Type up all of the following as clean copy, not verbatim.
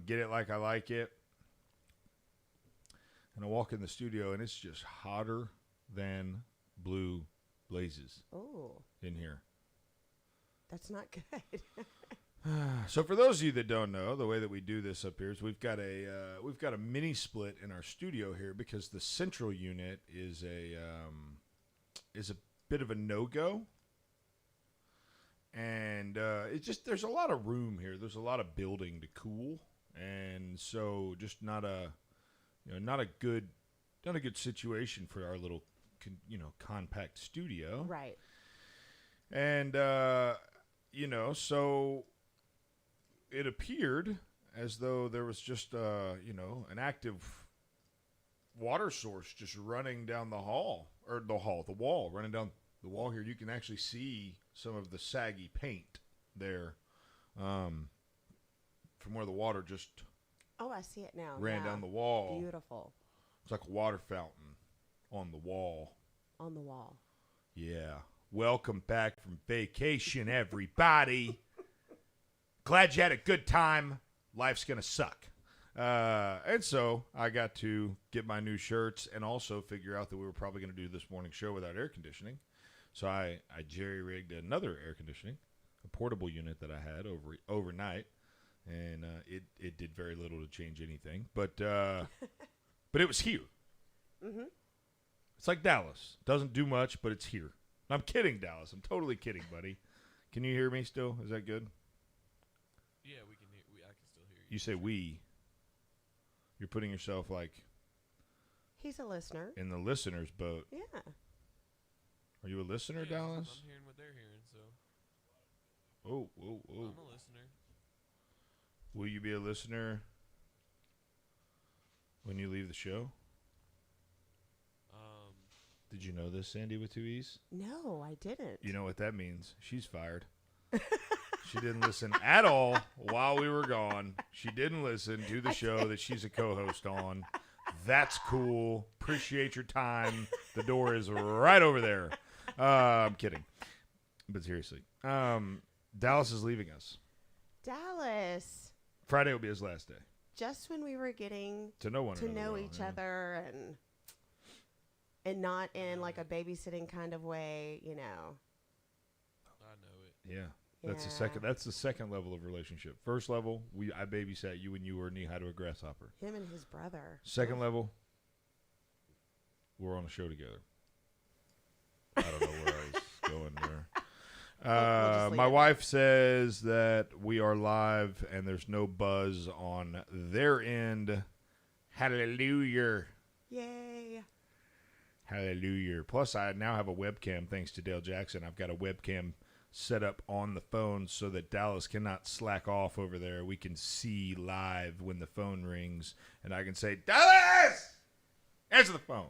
get it like I like it. And I walk in the studio, and it's just hotter than blue blazes in here. That's not good. So for those of you that don't know, the way that we do this up here is we've got a mini split in our studio here because the central unit is a bit of a no-go. And it's just there's a lot of room here. There's a lot of building to cool, and so just not a good situation for our little compact studio. Right. And so it appeared as though there was just an active water source just running down the wall, running down the wall here. You can actually see some of the saggy paint there from where the water just I see it now. ran down the wall. Beautiful. It's like a water fountain on the wall. On the wall. Yeah. Welcome back from vacation, everybody. Glad you had a good time. Life's going to suck. And so I got to get my new shirts and also figure out that we were probably going to do this morning show without air conditioning. So I jerry-rigged another air conditioning, a portable unit that I had overnight, and it did very little to change anything. But it was here. Mm-hmm. It's like Dallas. Doesn't do much, but it's here. I'm kidding, Dallas. I'm totally kidding, buddy. Can you hear me still? Is that good? Yeah, we can hear. I can still hear you. You say we. You're putting yourself like He's a listener. in the listener's boat. Yeah. Are you a listener, Yeah, Dallas? I'm hearing what they're hearing, so Oh. I'm a listener. Will you be a listener when you leave the show? Did you know this, Sandee with 2 E's? No, I didn't. You know what that means. She's fired. She didn't listen at all while we were gone. She didn't listen to the show that she's a co-host on. That's cool. Appreciate your time. The door is right over there. I'm kidding. But seriously. Dallas is leaving us. Dallas. Friday will be his last day. Just when we were getting To know each other and not in like a babysitting kind of way, I know it. Yeah. That's the second level of relationship. First level, I babysat you when you were knee high to a grasshopper. Him and his brother. Second level, we're on a show together. I don't know where I was going there. My wife says that we are live and there's no buzz on their end. Hallelujah. Yay. Hallelujah. Plus, I now have a webcam thanks to Dale Jackson. I've got a webcam set up on the phone so that Dallas cannot slack off over there. We can see live when the phone rings, and I can say, Dallas! Answer the phone.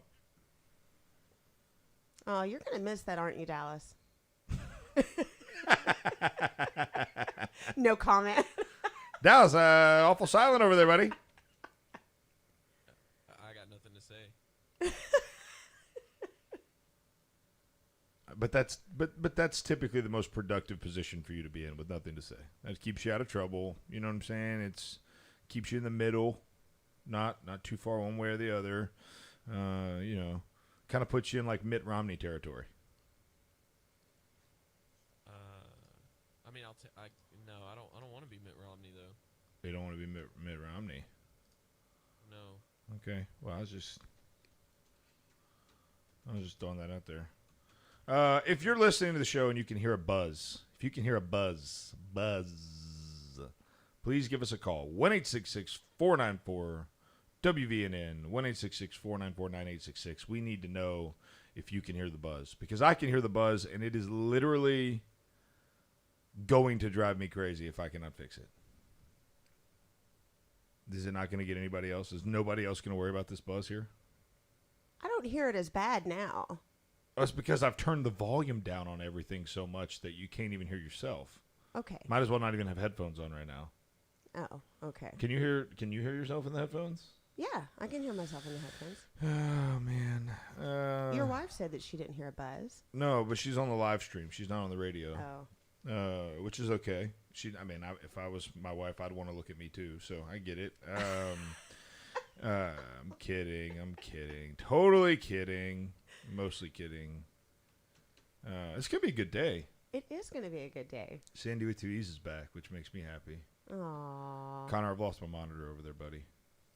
Oh, you're going to miss that, aren't you, Dallas? No comment. Dallas, awful silent over there, buddy. I got nothing to say. But that's typically the most productive position for you to be in with nothing to say. That keeps you out of trouble. You know what I'm saying? It's keeps you in the middle, not too far one way or the other. Kind of puts you in like Mitt Romney territory. I mean, I don't want to be Mitt Romney though. You don't want to be Mitt Romney. No. Okay. Well, I was just throwing that out there. If you're listening to the show and you can hear a buzz, please give us a call. 1-866-494-WVNN, 1-866-494-9866. We need to know if you can hear the buzz, because I can hear the buzz, and it is literally going to drive me crazy if I cannot fix it. Is it not going to get anybody else? Is nobody else going to worry about this buzz here? I don't hear it as bad now. It's because I've turned the volume down on everything so much that you can't even hear yourself. Okay. Might as well not even have headphones on right now. Oh, okay. Can you hear yourself in the headphones? Yeah, I can hear myself in the headphones. Oh, man. Your wife said that she didn't hear a buzz. No, but she's on the live stream. She's not on the radio. Oh. which is okay. If I was my wife, I'd want to look at me too. So I get it. I'm kidding. Totally kidding. Mostly kidding. It's gonna be a good day. It is going to be a good day. Sandee with 2 E's is back, which makes me happy. Aww. Connor, I've lost my monitor over there, buddy.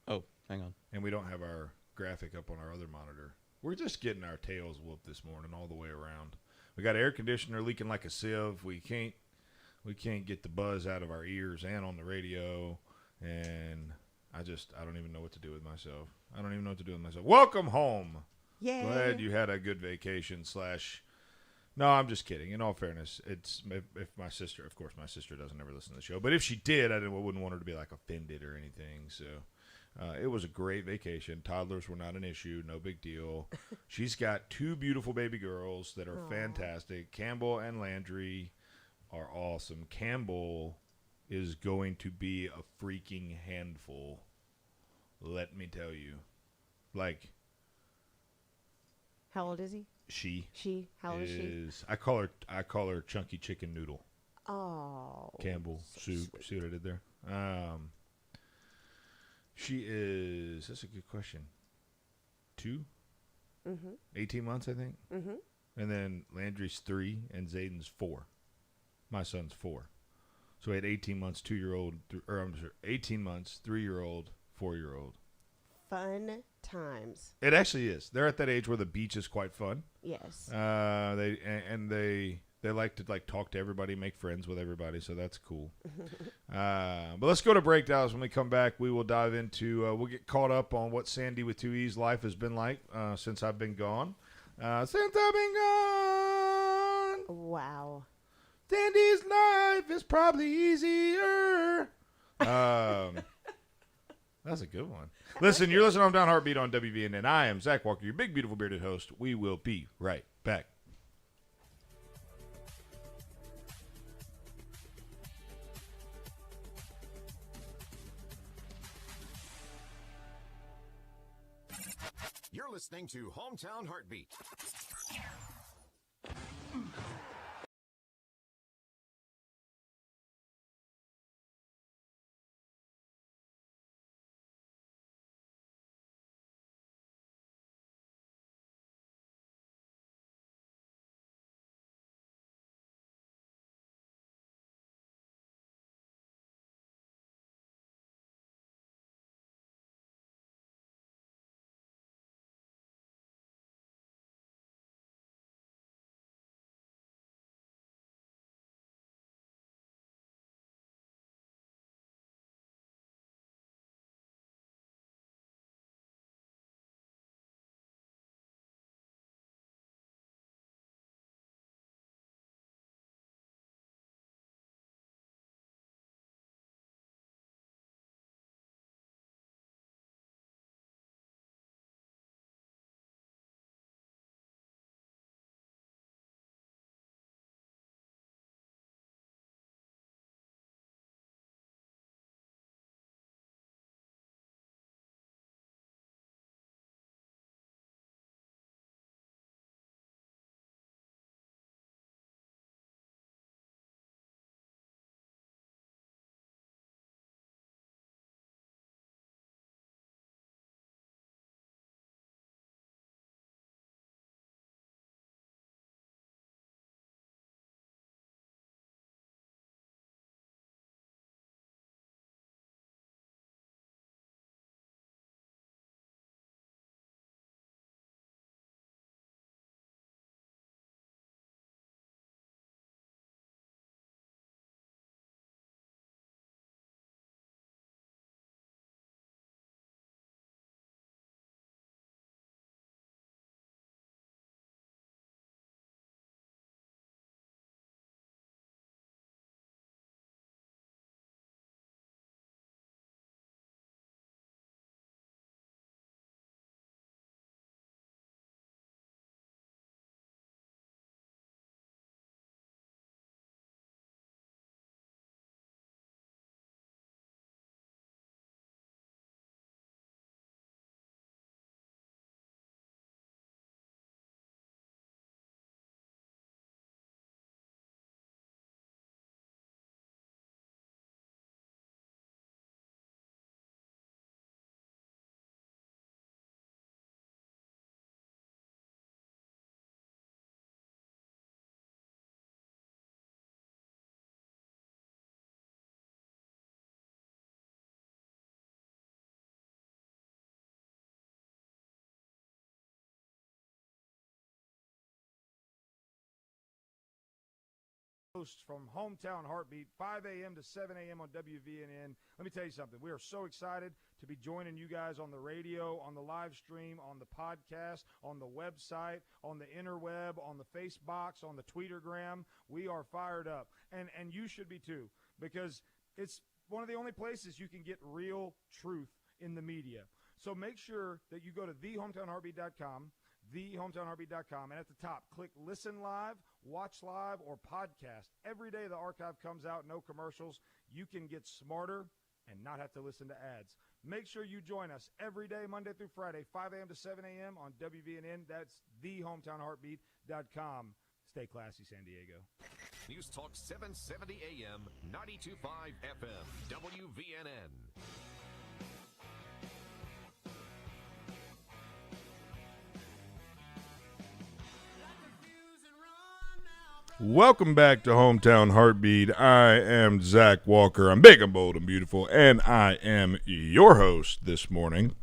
Oh, hang on. And we don't have our graphic up on our other monitor. We're just getting our tails whooped this morning all the way around. We got air conditioner leaking like a sieve. We can't get the buzz out of our ears and on the radio. And I don't even know what to do with myself. Welcome home. Yay. Glad you had a good vacation / No, I'm just kidding. In all fairness, it's if my sister, of course, my sister doesn't ever listen to the show. But if she did, I wouldn't want her to be like offended or anything. So it was a great vacation. Toddlers were not an issue. No big deal. She's got 2 beautiful baby girls that are fantastic. Campbell and Landry are awesome. Campbell is going to be a freaking handful. Let me tell you. Like. How old is he? She. How old is she? I call her Chunky Chicken Noodle. Oh. Campbell soup. Sweet. See what I did there? She is. That's a good question. 2? 18 months, I think. And then Landry's 3 and Zayden's 4. My son's 4. So we had 18 months, 2-year-old, 18 months, 3-year-old, 4-year-old. Fun times. It actually is. They're at that age where the beach is quite fun. Yes. They like to talk to everybody, make friends with everybody, so that's cool. But let's go to break, Dallas. When we come back, we will dive into we'll get caught up on what Sandee with 2 E's life has been like since I've been gone. Wow. Sandee's life is probably easier. That's a good one. Listen, you're listening on Down Heartbeat on WVNN. I am Zach Walker, your big, beautiful, bearded host. We will be right back. You're listening to Hometown Heartbeat. From Hometown Heartbeat, 5 a.m. to 7 a.m. on WVNN. Let me tell you something. We are so excited to be joining you guys on the radio, on the live stream, on the podcast, on the website, on the interweb, on the Facebox, on the Tweetergram. We are fired up. And you should be too, because it's one of the only places you can get real truth in the media. So make sure that you go to thehometownheartbeat.com, thehometownheartbeat.com, and at the top, click Listen Live, Watch Live, or Podcast. Every day the archive comes out, no commercials. You can get smarter and not have to listen to ads. Make sure you join us every day, Monday through Friday, 5 a.m. to 7 a.m. on WVNN. That's thehometownheartbeat.com. Stay classy, San Diego. News Talk 770 AM, 92.5 FM, WVNN. Welcome back to Hometown Heartbeat. I am Zach Walker. I'm big and bold and beautiful, and I am your host this morning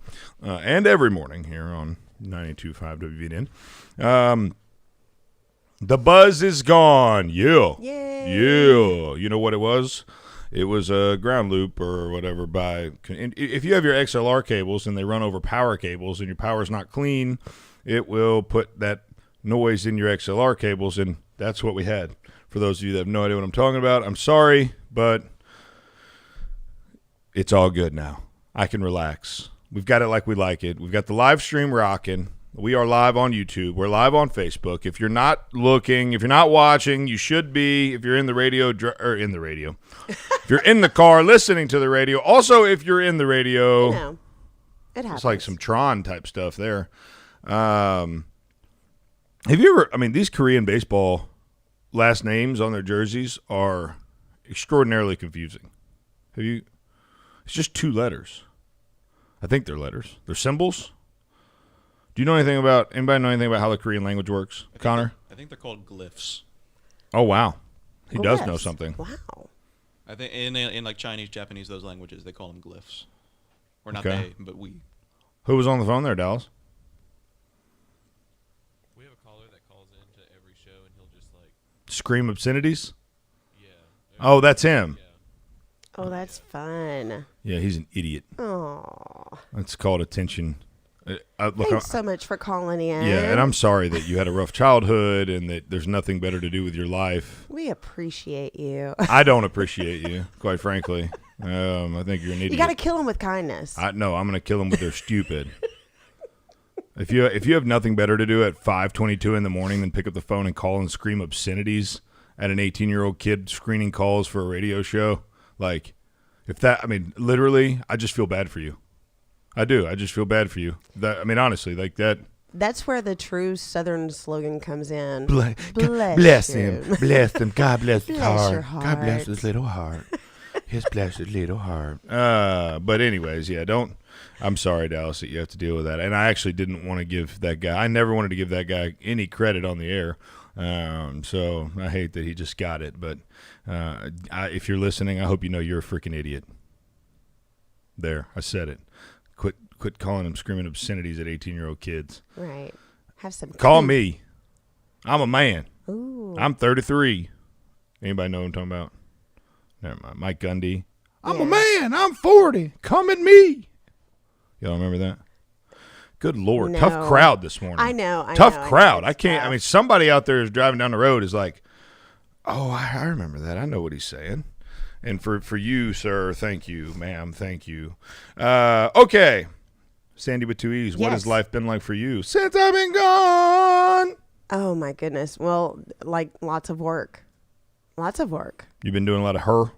and every morning here on 92.5 WVNN. The buzz is gone. Yeah. Yeah. You know what it was? It was a ground loop or whatever. If you have your XLR cables and they run over power cables and your power's not clean, it will put that noise in your XLR cables, and that's what we had. For those of you that have no idea what I'm talking about, I'm sorry, but it's all good now. I can relax. We've got it like we like it. We've got the live stream rocking. We are live on YouTube. We're live on Facebook. If you're not looking, if you're not watching, you should be. If you're in the radio, if you're in the car listening to the radio. Also, if you're in the radio, it happens. It's like some Tron type stuff there. Have you ever, these Korean baseball last names on their jerseys are extraordinarily confusing. It's just two letters. I think they're letters. They're symbols. Do you know anything about, anybody know anything about how the Korean language works? Connor? I think they're called glyphs. Oh, wow. He does Glyphs. know something. Wow. I think in like Chinese, Japanese, those languages, they call them glyphs. Or not Okay. they, but we. Who was on the phone there, Dallas? We have a caller that calls into every show, and he'll just like, Scream obscenities? yeah. Oh, that's him. Yeah. Oh, that's fun. Yeah, he's an idiot. Oh, That's called attention. thanks so much for calling in. Yeah, and I'm sorry that you had a rough childhood and that there's nothing better to do with your life. We appreciate you. I don't appreciate you, quite frankly. I think you're an idiot. You got to kill them with kindness. No, I'm going to kill them with their stupid. If you have nothing better to do at 5:22 in the morning than pick up the phone and call and scream obscenities at an 18-year-old kid screening calls for a radio show, like, literally, I just feel bad for you. I do. I just feel bad for you. Honestly, like that. That's where the true Southern slogan comes in. Bless him. Bless him. God bless his Bless heart. your God bless heart. his little heart. His blessed little heart. But anyways, yeah, I'm sorry, Dallas, that you have to deal with that. And I actually didn't want to give that guy, I never wanted to give that guy any credit on the air. So I hate that he just got it. But if you're listening, I hope you know you're a freaking idiot. There, I said it. Quit calling him screaming obscenities at 18-year-old kids. Right. Have some. Call me. I'm a man. Ooh. I'm 33. Anybody know what I'm talking about? Never mind. Mike Gundy. I'm a Yeah. man. I'm 40. Come at me. Y'all remember that? Good Lord. No. Tough crowd this morning. I know. Tough I know, crowd. I it's can't. tough. Somebody out there is driving down the road is like, oh, I remember that. I know what he's saying. And for you, sir, thank you, ma'am, thank you. Okay. Sandee with two E's. What has Yes. life been like for you since I've been gone? Oh, my goodness. Well, like lots of work. Lots of work. You've been doing a lot of her.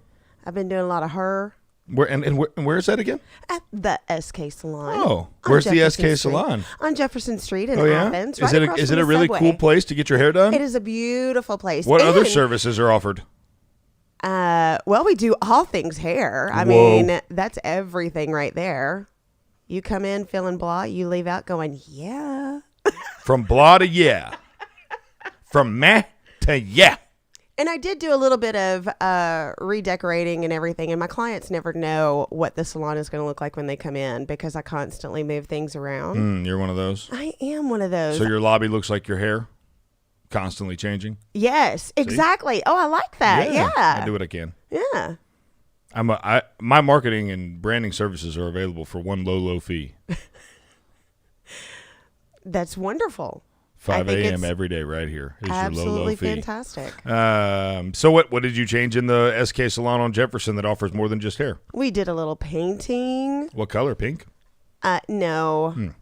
I've been doing a lot of her Where is that again? at the SK Salon. Oh, on where's the Jefferson SK Street. Salon? On Jefferson Street in Oh yeah, Athens. is right it across is from it a the really subway. cool place to get your hair done? It is a beautiful place. What other And, services are offered? Well, we do all things hair. I Whoa. mean, that's everything right there. You come in feeling blah, you leave out going, yeah. From blah to yeah, from meh to yeah. And I did do a little bit of redecorating and everything, and my clients never know what the salon is going to look like when they come in because I constantly move things around. You're one of those. I am one of those. So your lobby looks like your hair constantly changing. Yes, exactly. Oh, I like that. Yeah. I do what I can. Yeah. My marketing and branding services are available for one low fee. That's wonderful. 5 I think a.m. it's every day right here is your Absolutely low fee. fantastic. So what did you change in the SK Salon on Jefferson that offers more than just hair? We did a little painting. What color? Pink? No.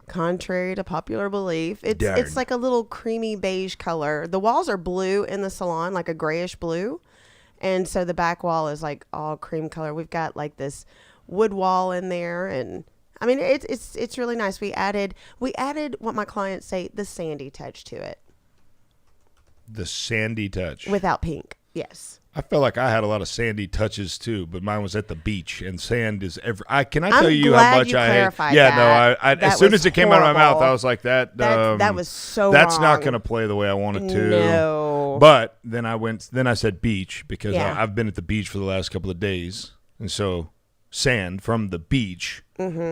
Contrary to popular belief, Darn. it's like a little creamy beige color. The walls are blue in the salon, like a grayish blue, and so the back wall is like all cream color. We've got like this wood wall in there, and I mean it's really nice. We added what my clients say, the Sandee touch to it. The Sandee touch. Without pink, yes. I felt like I had a lot of sandy touches too, but mine was at the beach, and sand is every. Can I tell you how much I hate? Clarified Yeah, that. I That as soon was as it came out of my mouth, horrible. I was like that. That was so That's not wrong. going to play the way I want it to. No. But then I said beach because Yeah. I've been at the beach for the last couple of days, and so sand from the beach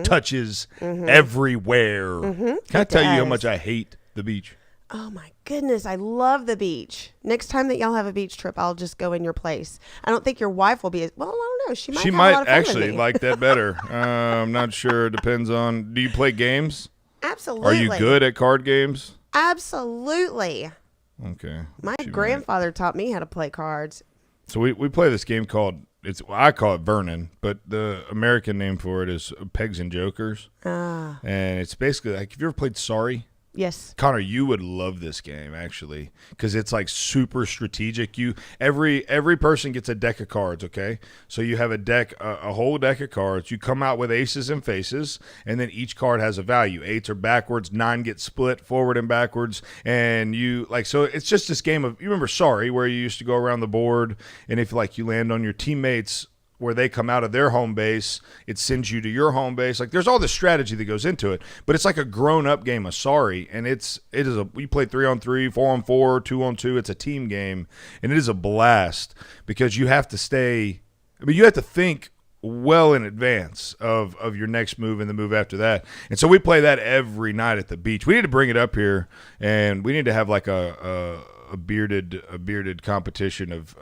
touches everywhere. Can I tell you how does. much I hate the beach? Oh my goodness, I love the beach. Next time that y'all have a beach trip, I'll just go in your place. I don't think your wife will be as well. I don't know. She might. She have a might lot of fun with actually me. like that better. I'm not sure. It depends on. Do you play games? Absolutely. Are you good at card games? Absolutely. Okay. My She might. grandfather taught me how to play cards. So we play this game called I call it Vernon, but the American name for it is Pegs and Jokers. Ah, And it's basically like, have you ever played Sorry? yes. Connor, you would love this game actually because it's like super strategic. Every person gets a deck of cards, okay? So you have a whole deck of cards. You come out with aces and faces, and then each card has a value. 8s are backwards, 9 get split forward and backwards, and so it's just this game of, you remember Sorry, where you used to go around the board, and if like you land on your teammates where they come out of their home base, it sends you to your home base. Like there's all this strategy that goes into it, but it's like a grown-up game of Sorry, and we play 3-on-3, 4-on-4, 2-on-2. It's a team game, and it is a blast because you have to you have to think well in advance of your next move and the move after that. And so we play that every night at the beach. We need to bring it up here, and we need to have like a bearded competition of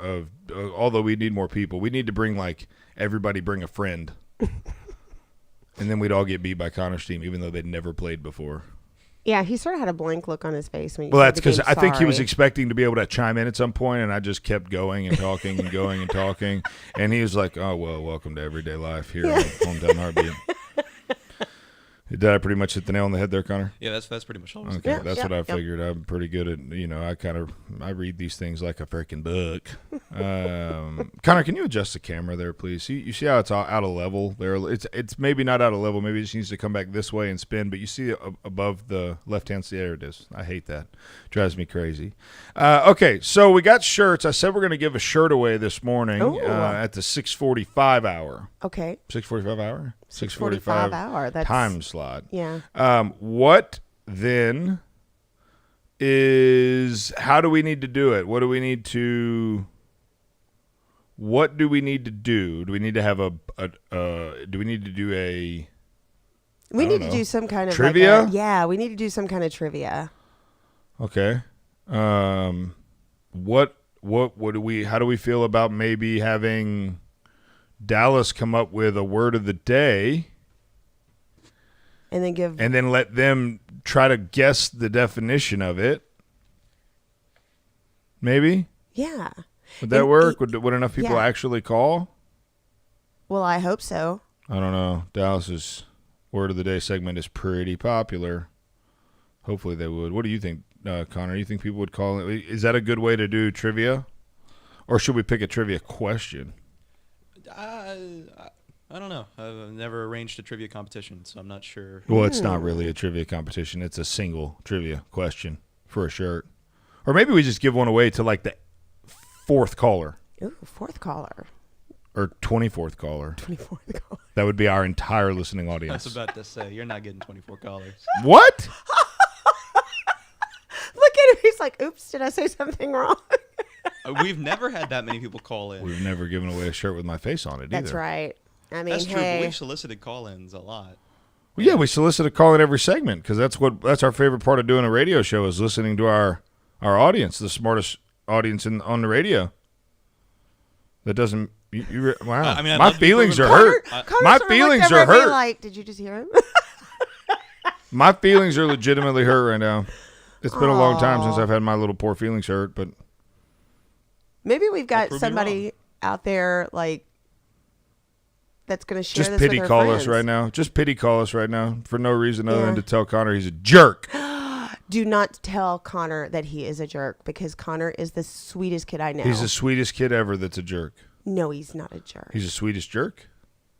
although we need more people, we need to bring like everybody bring a friend, and then we'd all get beat by Connor's team, even though they'd never played before. Yeah, he sort of had a blank look on his face when you Well, said that's the because game I think he was Sorry. expecting to be able to chime in at some point, and I just kept going and talking and going and talking, and he was like, "Oh well, welcome to everyday life here on Hometown Heartbeat." Did I pretty much hit the nail on the head there, Connor? Yeah, that's pretty much all. I was Okay, Yeah, that's yeah, what I yeah. figured. I'm pretty good at, I read these things like a freaking book. Connor, can you adjust the camera there, please? You see how it's all out of level there? It's maybe not out of level. Maybe it just needs to come back this way and spin, but you see it above the left-hand side. There it is. I hate that. Drives me crazy. Okay, so we got shirts. I said we're going to give a shirt away this morning Ooh. at the 6:45 hour. Okay. 6:45 hour? 6:45 hour. That's time slot. Yeah. What then is, how do we need to do it? What do we need to do? Do we need to have do we need to do a, We I need don't to know. do some kind of Trivia? yeah, we need to do some kind of trivia. okay. What do we, how do we feel about maybe having Dallas come up with a word of the day And then and then let them try to guess the definition of it? Maybe? yeah. Would that And work? Would enough people yeah. actually call? Well, I hope so. I don't know. Dallas's word of the day segment is pretty popular. Hopefully they would. What do you think, Connor? You think people would call it? Is that a good way to do trivia? Or should we pick a trivia question? I don't know. I've never arranged a trivia competition, so I'm not sure. Well, it's not really a trivia competition. It's a single trivia question for a shirt. Or maybe we just give one away to like the 4th caller Ooh, 4th caller. or 24th caller. 24th caller. That would be our entire listening I audience. was about to say, you're not getting 24 callers. What? Look at him. He's like, oops, did I say something wrong? We've never had that many people call in. We've never given away a shirt with my face on it either. That's right. I mean, That's true, but hey. we've solicited call-ins a lot. Well, yeah, we solicit a call in every segment because that's our favorite part of doing a radio show is listening to our our audience, the smartest audience on the radio. That doesn't. Wow. I mean, I'd my love to be feelings are proven hurt. Connor My sort of feelings looked are over at me hurt. Like, did you just hear him? My feelings are legitimately hurt right now. It's been a long time since Aw. I've had my little poor feelings hurt, but Maybe we've got prove me somebody out there like that's going to share just this pity with her call friends. us right now. Just pity call us right now for no reason other Yeah. than to tell Connor he's a jerk. Do not tell Connor that he is a jerk because Connor is the sweetest kid I know. He's the sweetest kid ever that's a jerk. No, he's not a jerk. He's the sweetest jerk?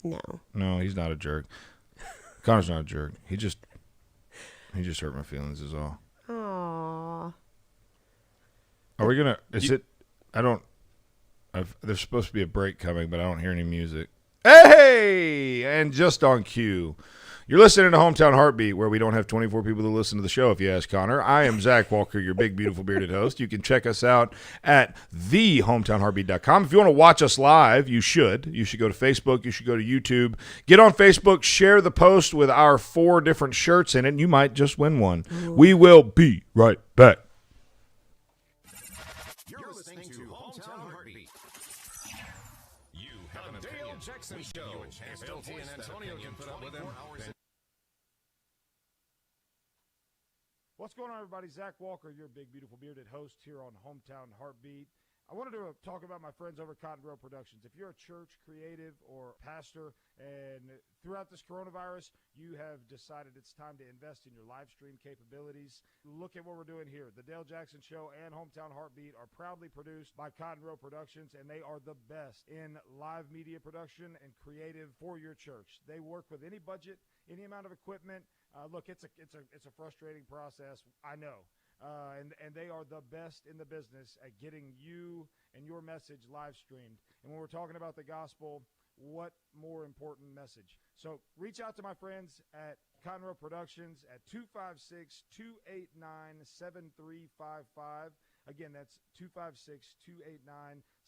No. No, he's not a jerk. Connor's not a jerk. He just hurt my feelings is all. Aww. Are we going to there's supposed to be a break coming, but I don't hear any music. Hey! And just on cue. You're listening to Hometown Heartbeat, where we don't have 24 people to listen to the show, if you ask Connor. I am Zach Walker, your big, beautiful, bearded host. You can check us out at thehometownheartbeat.com. If you want to watch us live, you should. You should go to Facebook. You should go to YouTube. Get on Facebook. Share the post with our 4 different shirts in it, and you might just win one. Ooh. We will be right back. You're listening to Hometown Heartbeat. You have an opinion. Jackson Show. If LT and Antonio can put up with him. What's going on, everybody? Zach Walker, your big, beautiful, bearded host here on Hometown Heartbeat. I wanted to talk about my friends over at Cotton Grow Productions. If you're a church, creative, or pastor, and throughout this coronavirus, you have decided it's time to invest in your live stream capabilities, look at what we're doing here. The Dale Jackson Show and Hometown Heartbeat are proudly produced by Cotton Grow Productions, and they are the best in live media production and creative for your church. They work with any budget, any amount of equipment. Look, it's a frustrating process, I know. And they are the best in the business at getting you and your message live streamed. And when we're talking about the gospel, what more important message? So reach out to my friends at Conroe Productions at 256-289-7355. Again, that's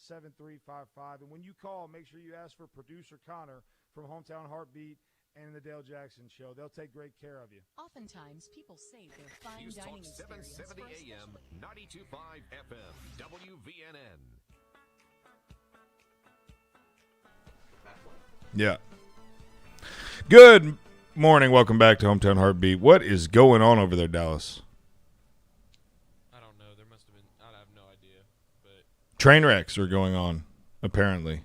256-289-7355. And when you call, make sure you ask for producer Connor from Hometown Heartbeat and the Dale Jackson Show. They'll take great care of you. Oftentimes, people say their fine News dining Talk experience 770 for a AM, special 92.5 FM, WVNN. Yeah. Good morning. Welcome back to Hometown Heartbeat. What is going on over there, Dallas? I don't know. There must have been. I have no idea. But Train wrecks are going on, apparently.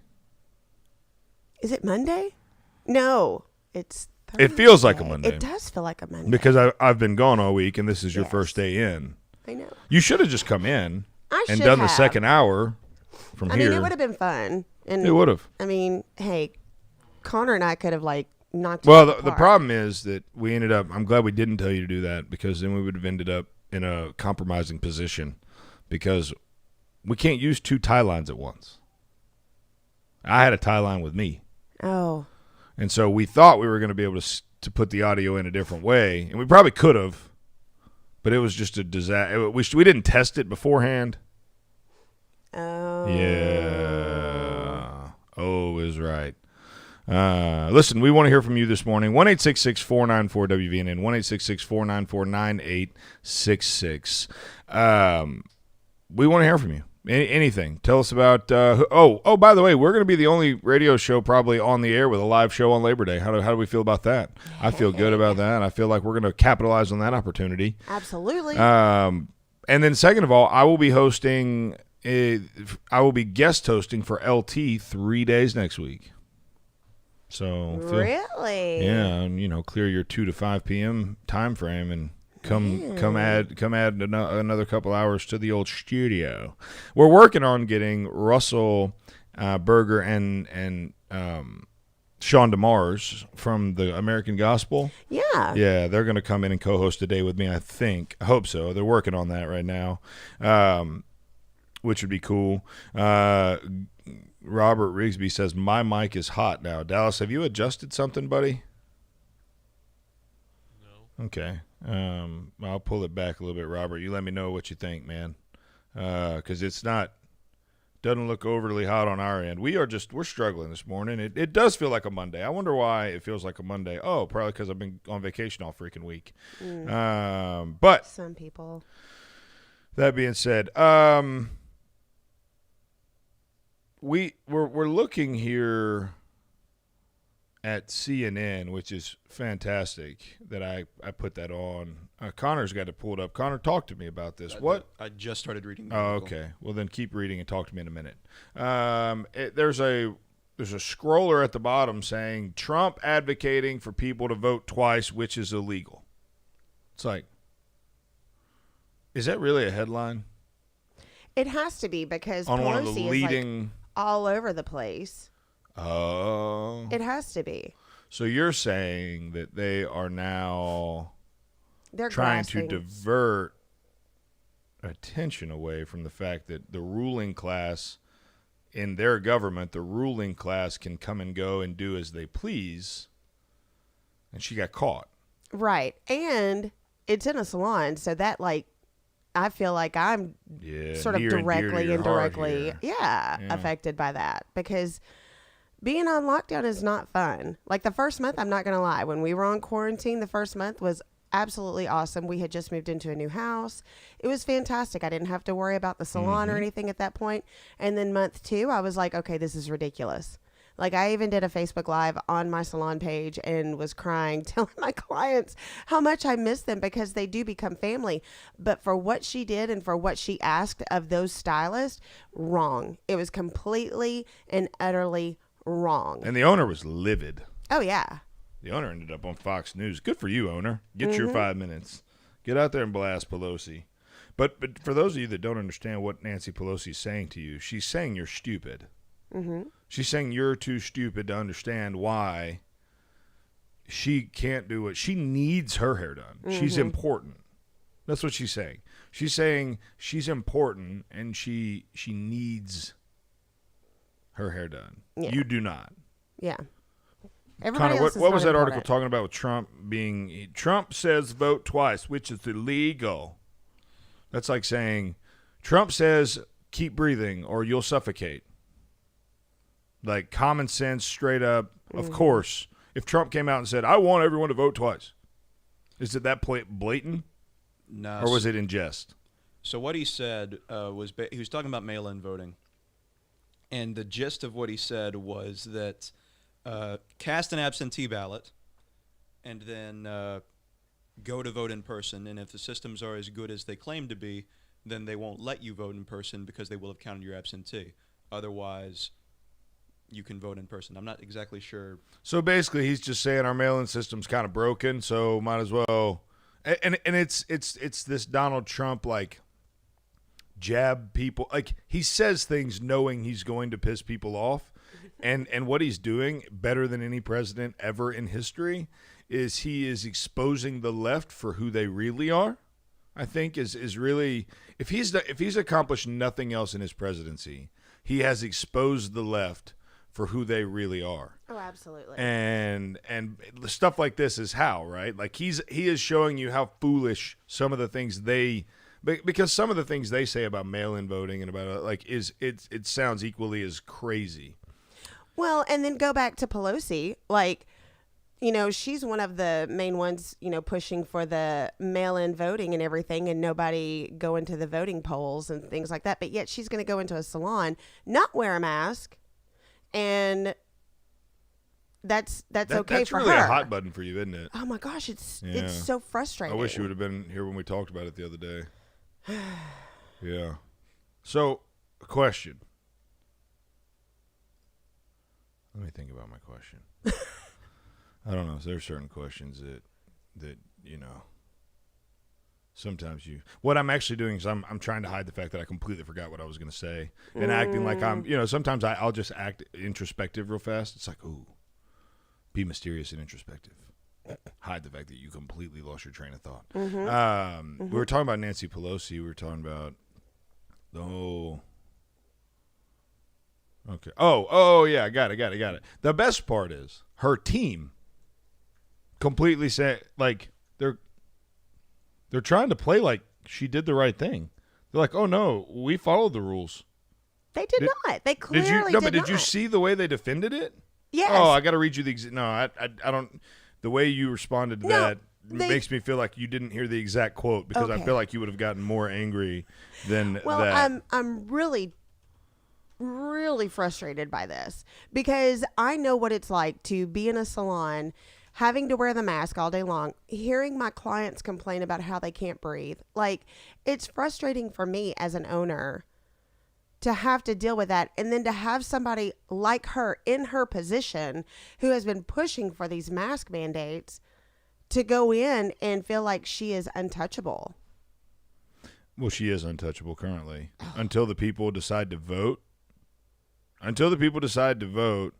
Is it Monday? No, it's Thursday. It feels like a Monday. It does feel like a Monday. Because I've been gone all week, and this is your Yes. first day in. I know. You should have just come in I and should done the have. second hour from I here. mean, it would have been fun. And It would have. I mean, hey, Connor and I could have knocked. Well, it out the park. problem is that we ended up. I'm glad we didn't tell you to do that, because then we would have ended up in a compromising position, because we can't use 2 tie lines at once. I had a tie line with me. Oh. And so we thought we were going to be able to put the audio in a different way, and we probably could have, but it was just a disaster. We didn't test it beforehand. Oh. Yeah. Oh is right. Listen, we want to hear from you this morning. 1-866-494-WVNN, 1-866-494-9866. We want to hear from you. Anything. Tell us about by the way, we're going to be the only radio show probably on the air with a live show on Labor Day. How do we feel about that? I feel good about that. I feel like we're going to capitalize on that opportunity. Absolutely. And then second of all, I will be guest hosting for LT 3 days next week. So really? Yeah, clear your 2 to 5 p.m. time frame and come add another couple hours to the old studio. We're working on getting Russell Berger and Sean DeMars from the American Gospel. Yeah. Yeah, they're going to come in and co-host a day with me, I think. I hope so. They're working on that right now, which would be cool. Robert Rigsby says, my mic is hot now. Dallas, have you adjusted something, buddy? no. Okay. I'll pull it back a little bit, Robert. You let me know what you think, man. Because doesn't look overly hot on our end. We're struggling this morning. It does feel like a Monday. I wonder why it feels like a Monday. Oh, probably because I've been on vacation all freaking week. But Some people. That being said, we're looking here at CNN, which is fantastic that I put that on. Connor's got to pull it up. Connor, talk to me about this. What? I just started reading the Oh, article. okay. Well, then keep reading and talk to me in a minute. There's a scroller at the bottom saying Trump advocating for people to vote twice, which is illegal. It's like, is that really a headline? It has to be because On Pelosi one of the is like leading. all over the place. Oh. It has to be. So you're saying that they are now They're trying grasping. to divert attention away from the fact that the ruling class in their government, the ruling class can come and go and do as they please. And she got caught. Right. And it's in a salon, so that like I feel like I'm sort of near and dear to directly, your heart indirectly, here. yeah, affected by that because being on lockdown is not fun. Like the first month, I'm not going to lie, when we were on quarantine, the first month was absolutely awesome. We had just moved into a new house. It was fantastic. I didn't have to worry about the salon or anything at that point. And then month 2, I was like, okay, this is ridiculous. Like I even did a Facebook Live on my salon page and was crying, telling my clients how much I miss them because they do become family. But for what she did and for what she asked of those stylists, wrong. It was completely and utterly wrong. And the owner was livid. Oh, yeah. The owner ended up on Fox News. Good for you, owner. Get your 5 minutes. Get out there and blast Pelosi. But for those of you that don't understand what Nancy Pelosi is saying to you, she's saying you're stupid. She's saying you're too stupid to understand why she can't do it. She needs her hair done. She's important. That's what she's saying. She's saying she's important and she needs her hair done. Yeah. You do not. Yeah. Everybody Connor, else is what was not that article important. talking about with Trump being... Trump says vote twice, which is illegal. That's like saying, Trump says keep breathing or you'll suffocate. Like common sense, straight up. Of course, if Trump came out and said, I want everyone to vote twice, is it that blatant? No. Or was it in jest? So what he said was he was talking about mail-in voting. And the gist of what he said was that cast an absentee ballot and then go to vote in person. And if the systems are as good as they claim to be, then they won't let you vote in person because they will have counted your absentee. Otherwise, you can vote in person. I'm not exactly sure. So basically, he's just saying our mail-in system's kind of broken, so might as well. And it's this Donald Trump like jab people. Like he says things knowing he's going to piss people off, and what he's doing better than any president ever in history is he is exposing the left for who they really are. I think is really if he's accomplished nothing else in his presidency, he has exposed the left for who they really are. Oh, absolutely. And stuff like this is how, right? Like he is showing you how foolish some of the things because some of the things they say about mail-in voting and about like it sounds equally as crazy. Well, and then go back to Pelosi, like, you know, she's one of the main ones, you know, pushing for the mail-in voting and everything and nobody going to the voting polls and things like that. But yet she's going to go into a salon, not wear a mask. And that's okay that's for really her. a hot button for you, isn't it? Oh my gosh, it's Yeah. so frustrating. I wish you would have been here when we talked about it the other day. Yeah. So, a question. Let me think about my question. I don't know. There are certain questions that you know. Sometimes what I'm actually doing is I'm trying to hide the fact that I completely forgot what I was going to say and acting like I'm, you know, sometimes I'll just act introspective real fast. It's like, ooh, be mysterious and introspective. Hide the fact that you completely lost your train of thought. We were talking about Nancy Pelosi. We were talking about the whole. Okay. Oh yeah, I got it. The best part is her team completely said like they're trying to play like she did the right thing. They're like, oh no, we followed the rules. They did not. They clearly did not. But did you see the way they defended it? Yes. Oh, I got to read you the. No, I don't. The way you responded to that makes me feel like you didn't hear the exact quote because I Okay. feel like you would have gotten more angry than Well, that. I'm really, really frustrated by this because I know what it's like to be in a salon, having to wear the mask all day long, hearing my clients complain about how they can't breathe. Like, it's frustrating for me as an owner to have to deal with that, and then to have somebody like her in her position who has been pushing for these mask mandates to go in and feel like she is untouchable. Well, she is untouchable currently until the people decide to vote. Until the people decide to vote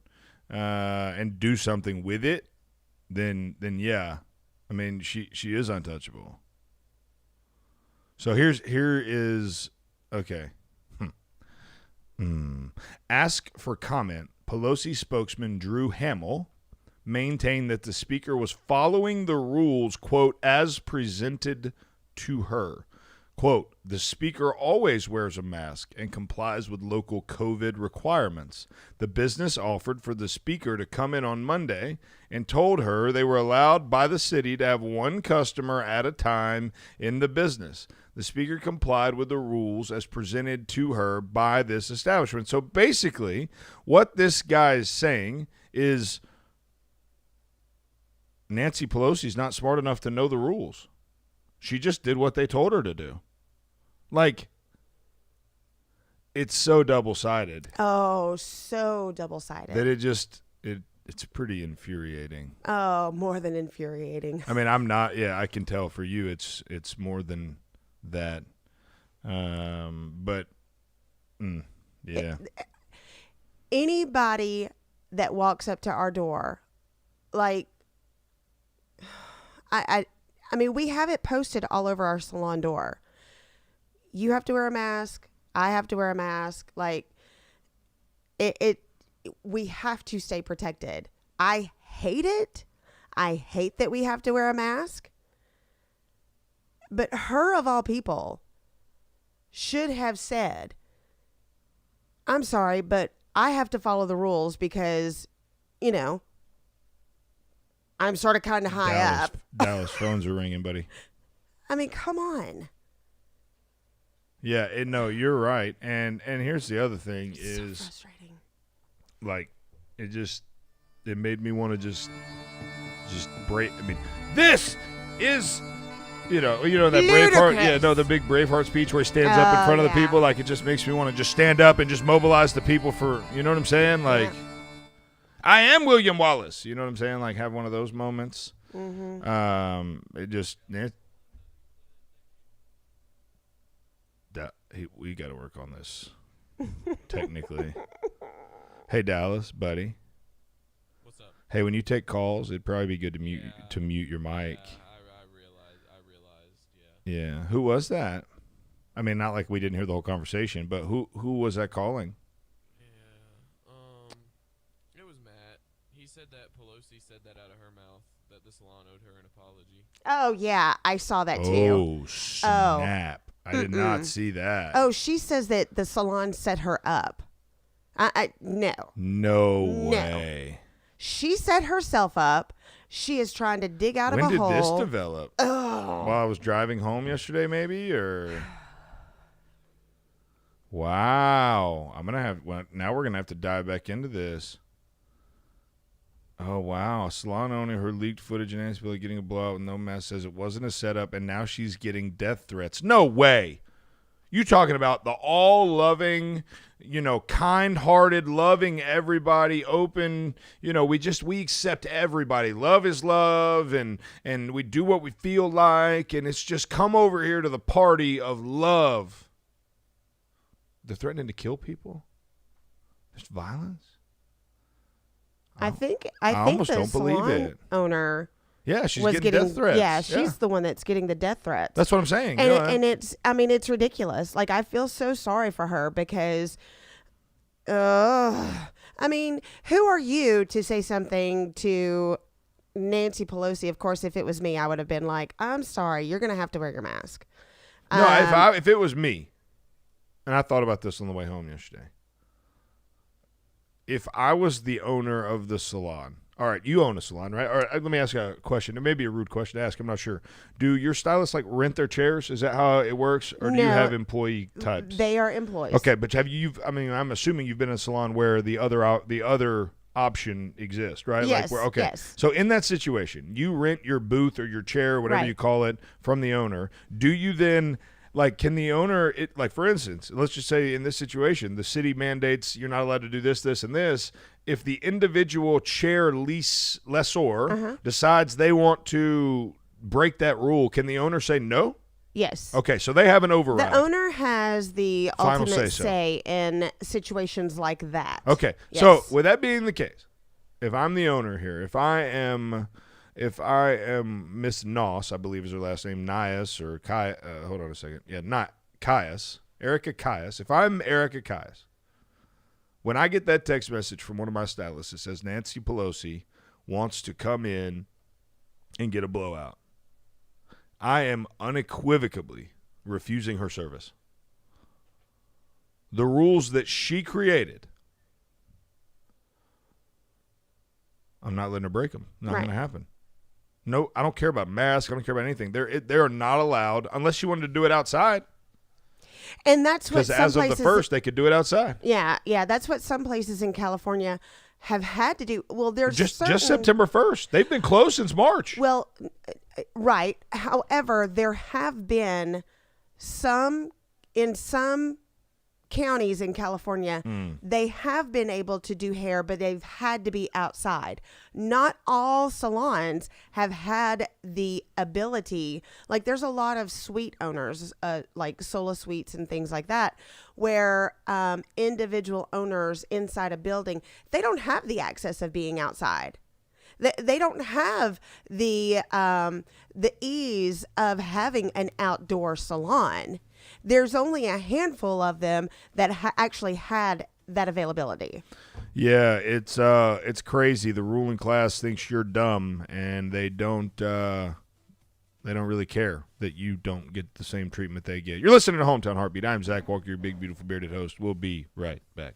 and do something with it, then yeah, I mean she is untouchable. So here is okay. Ask for comment. Pelosi spokesman Drew Hamill maintained that the speaker was following the rules, quote, as presented to her. Quote, the speaker always wears a mask and complies with local COVID requirements. The business offered for the speaker to come in on Monday and told her they were allowed by the city to have one customer at a time in the business. The speaker complied with the rules as presented to her by this establishment. So basically, what this guy is saying is Nancy Pelosi's not smart enough to know the rules. She just did what they told her to do. Like, it's so double-sided. Oh, so double-sided. That it's pretty infuriating. Oh, more than infuriating. I mean, I can tell for you it's more than that. But yeah. Anybody that walks up to our door, like, I mean, we have it posted all over our salon door. You have to wear a mask. I have to wear a mask. Like, we have to stay protected. I hate it. I hate that we have to wear a mask. But her, of all people, should have said, I'm sorry, but I have to follow the rules because, you know, I'm sort of kind of high up. Dallas phones are ringing, buddy. I mean, come on. Yeah, no, you're right. And here's the other thing is, So frustrating. like, it made me want to just break. I mean, this is, you know that Braveheart, the big Braveheart speech where he stands up in front of the people. Like, it just makes me want to just stand up and just mobilize the people for, you know what I'm saying? Like, I am William Wallace. You know what I'm saying? Like, have one of those moments. Mm-hmm. We got to work on this. Technically. Hey, Dallas, buddy. What's up? Hey, when you take calls, it'd probably be good to mute your mic. I realized. Yeah. Who was that? I mean, not like we didn't hear the whole conversation, but who was that calling? Yeah. It was Matt. He said that Pelosi said that out of her mouth, that the salon owed her an apology. Oh, yeah. I saw that too. Oh, snap. I did not see that. Oh, she says that the salon set her up. No. No way. She set herself up. She is trying to dig out When of a did hole. this develop? While I was driving home yesterday, maybe? Or wow. Now we're going to have to dive back into this. Oh, wow. A salon owner who leaked footage of Nancy Pelosi getting a blowout with no mask says it wasn't a setup, and now she's getting death threats. No way. You talking about the all-loving, kind-hearted, loving everybody, open, we accept everybody. Love is love, and we do what we feel like, and it's just come over here to the party of love. They're threatening to kill people? There's violence? I think almost the don't believe salon it. owner Yeah, she's was getting death threats. Yeah, she's the one that's getting the death threats. That's what I'm saying. And it's ridiculous. Like, I feel so sorry for her because, I mean, who are you to say something to Nancy Pelosi? Of course, if it was me, I would have been like, I'm sorry, you're going to have to wear your mask. No, if it was me, and I thought about this on the way home yesterday, if I was the owner of the salon, All right, you own a salon, right? All right, let me ask you a question. It may be a rude question to ask. I'm not sure. Do your stylists like rent their chairs? Is that how it works, or do you No, have employee types? They are employees. Okay, but have you? I mean, I'm assuming you've been in a salon where the other option exists, right? Yes, Okay. yes. So in that situation, you rent your booth or your chair, whatever Right. you call it, from the owner. Do you then? Like, can the owner, for instance, let's just say in this situation, the city mandates you're not allowed to do this, this, and this. If the individual chair lessor decides they want to break that rule, can the owner say no? Yes. Okay, so they have an override. The owner has the Final ultimate say-so. say in situations like that. Okay, Yes. so with that being the case, if I'm the owner here, if I am Miss Noss, I believe is her last name, Nias or Kai. Hold on a second. Yeah, not Caius. Erica Caius. If I'm Erica Caius, when I get that text message from one of my stylists that says Nancy Pelosi wants to come in and get a blowout, I am unequivocally refusing her service. The rules that she created, I'm not letting her break them. Not Right. going to happen. No, I don't care about masks. I don't care about anything. They're not allowed unless you wanted to do it outside. And that's what Because some as of places, the first, they could do it outside. Yeah, that's what some places in California have had to do. Well, there's Just certain, September 1st. They've been closed since March. Well, right. However, there have been some counties in California, they have been able to do hair, but they've had to be outside. Not all salons have had the ability. Like, there's a lot of suite owners, like Sola Suites and things like that, where individual owners inside a building, they don't have the access of being outside. They don't have the ease of having an outdoor salon. There's only a handful of them that actually had that availability. Yeah, it's crazy. The ruling class thinks you're dumb, and they don't really care that you don't get the same treatment they get. You're listening to Hometown Heartbeat. I'm Zach Walker, your big, beautiful, bearded host. We'll be right back.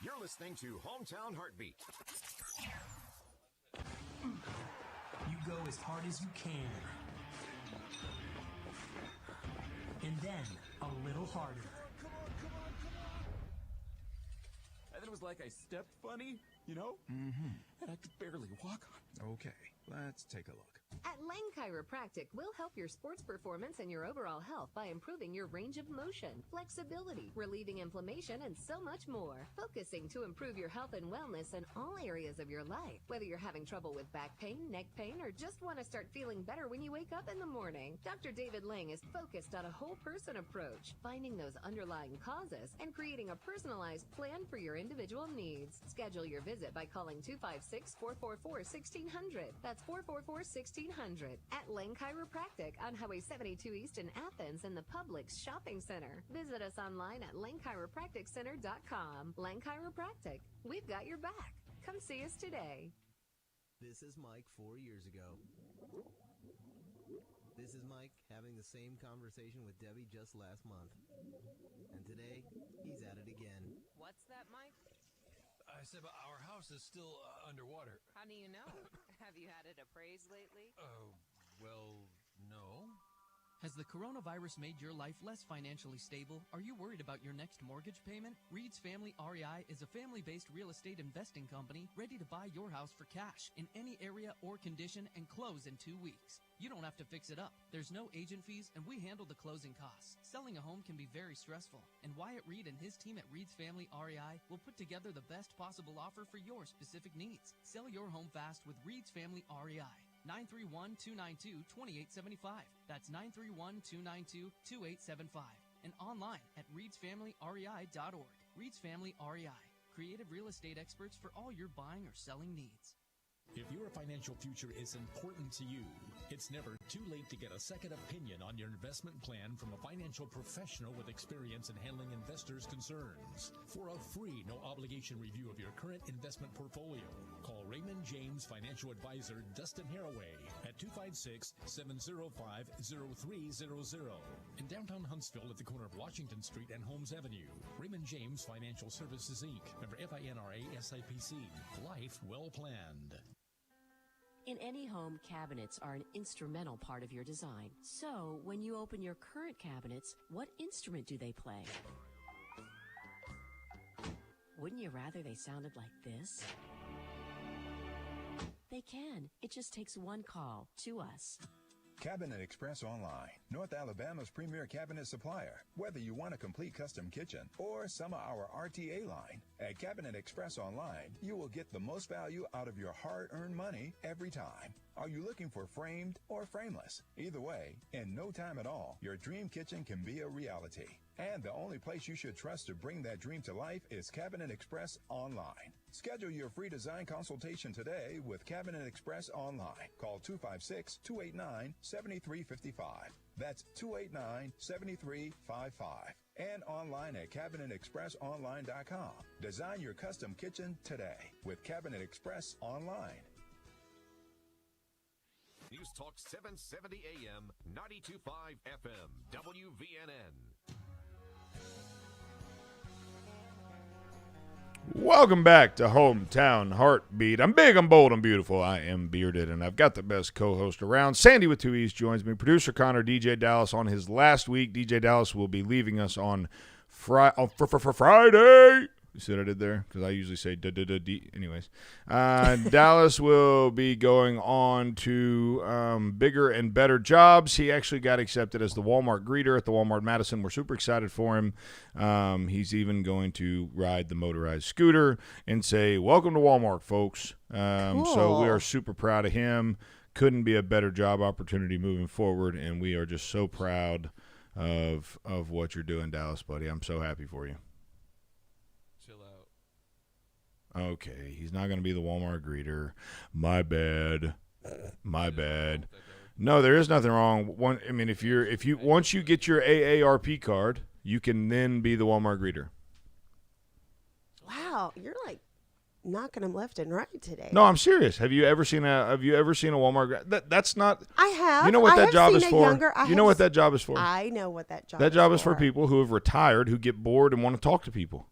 You're listening to Hometown Heartbeat. You go as hard as you can. And then a little harder. And then it was like I stepped funny, you know? Mm-hmm. And I could barely walk on. Okay, let's take a look. At Lang Chiropractic, we'll help your sports performance and your overall health by improving your range of motion, flexibility, relieving inflammation, and so much more. Focusing to improve your health and wellness in all areas of your life. Whether you're having trouble with back pain, neck pain, or just want to start feeling better when you wake up in the morning, Dr. David Lang is focused on a whole person approach, finding those underlying causes and creating a personalized plan for your individual needs. Schedule your visit by calling 256-444-1600. That's 444-1600 at Lang Chiropractic on Highway 72 East in Athens in the Publix Shopping Center. Visit us online at langchiropracticcenter.com. Lang Chiropractic, we've got your back. Come see us today. This is Mike 4 years ago. This is Mike having the same conversation with Debbie just last month. And today, he's at it again. What's that, Mike? I said, but our house is still underwater. How do you know? Have you had it appraised lately? Oh, well, no. Has the coronavirus made your life less financially stable? Are you worried about your next mortgage payment? Reed's Family REI is a family-based real estate investing company ready to buy your house for cash in any area or condition and close in 2 weeks. You don't have to fix it up. There's no agent fees, and we handle the closing costs. Selling a home can be very stressful, and Wyatt Reed and his team at Reed's Family REI will put together the best possible offer for your specific needs. Sell your home fast with Reed's Family REI. 931-292-2875. That's 931-292-2875. And online at reedsfamilyrei.org. Reed's Family REI. Creative real estate experts for all your buying or selling needs. If your financial future is important to you, it's never too late to get a second opinion on your investment plan from a financial professional with experience in handling investors' concerns. For a free, no-obligation review of your current investment portfolio, call Raymond James Financial Advisor Dustin Haraway at 256-705-0300. In downtown Huntsville at the corner of Washington Street and Holmes Avenue. Raymond James Financial Services, Inc. Member FINRA SIPC. Life well planned. In any home, cabinets are an instrumental part of your design. So, when you open your current cabinets, what instrument do they play? Wouldn't you rather they sounded like this? They can. It just takes one call to us. Cabinet Express Online, North Alabama's premier cabinet supplier. Whether you want a complete custom kitchen or some of our RTA line, at Cabinet Express Online, you will get the most value out of your hard-earned money every time. Are you looking for framed or frameless? Either way, in no time at all, your dream kitchen can be a reality. And the only place you should trust to bring that dream to life is Cabinet Express Online. Schedule your free design consultation today with Cabinet Express Online. Call 256-289-7355. That's 289-7355. And online at CabinetExpressOnline.com. Design your custom kitchen today with Cabinet Express Online. News Talk 770 AM, 92.5 FM, WVNN. Welcome back to Hometown Heartbeat. I'm big, I'm bold, I'm beautiful. I am bearded, and I've got the best co-host around. Sandee with 2 E's joins me. Producer Connor, DJ Dallas on his last week. DJ Dallas will be leaving us on Friday. You see what I did there? Because I usually say D. Anyways, Dallas will be going on to bigger and better jobs. He actually got accepted as the Walmart greeter at the Walmart Madison. We're super excited for him. He's even going to ride the motorized scooter and say, "Welcome to Walmart, folks." Cool. So we are super proud of him. Couldn't be a better job opportunity moving forward, and we are just so proud of what you're doing, Dallas, buddy. I'm so happy for you. Okay, he's not going to be the Walmart greeter. My bad. No, there is nothing wrong. Once you get your AARP card, you can then be the Walmart greeter. Wow, you're like knocking them left and right today. No, I'm serious. Have you ever seen a Walmart? That's not. I have. You know what that job is for? You know what that job is for? I know what that job. That job is for people who have retired, who get bored and want to talk to people.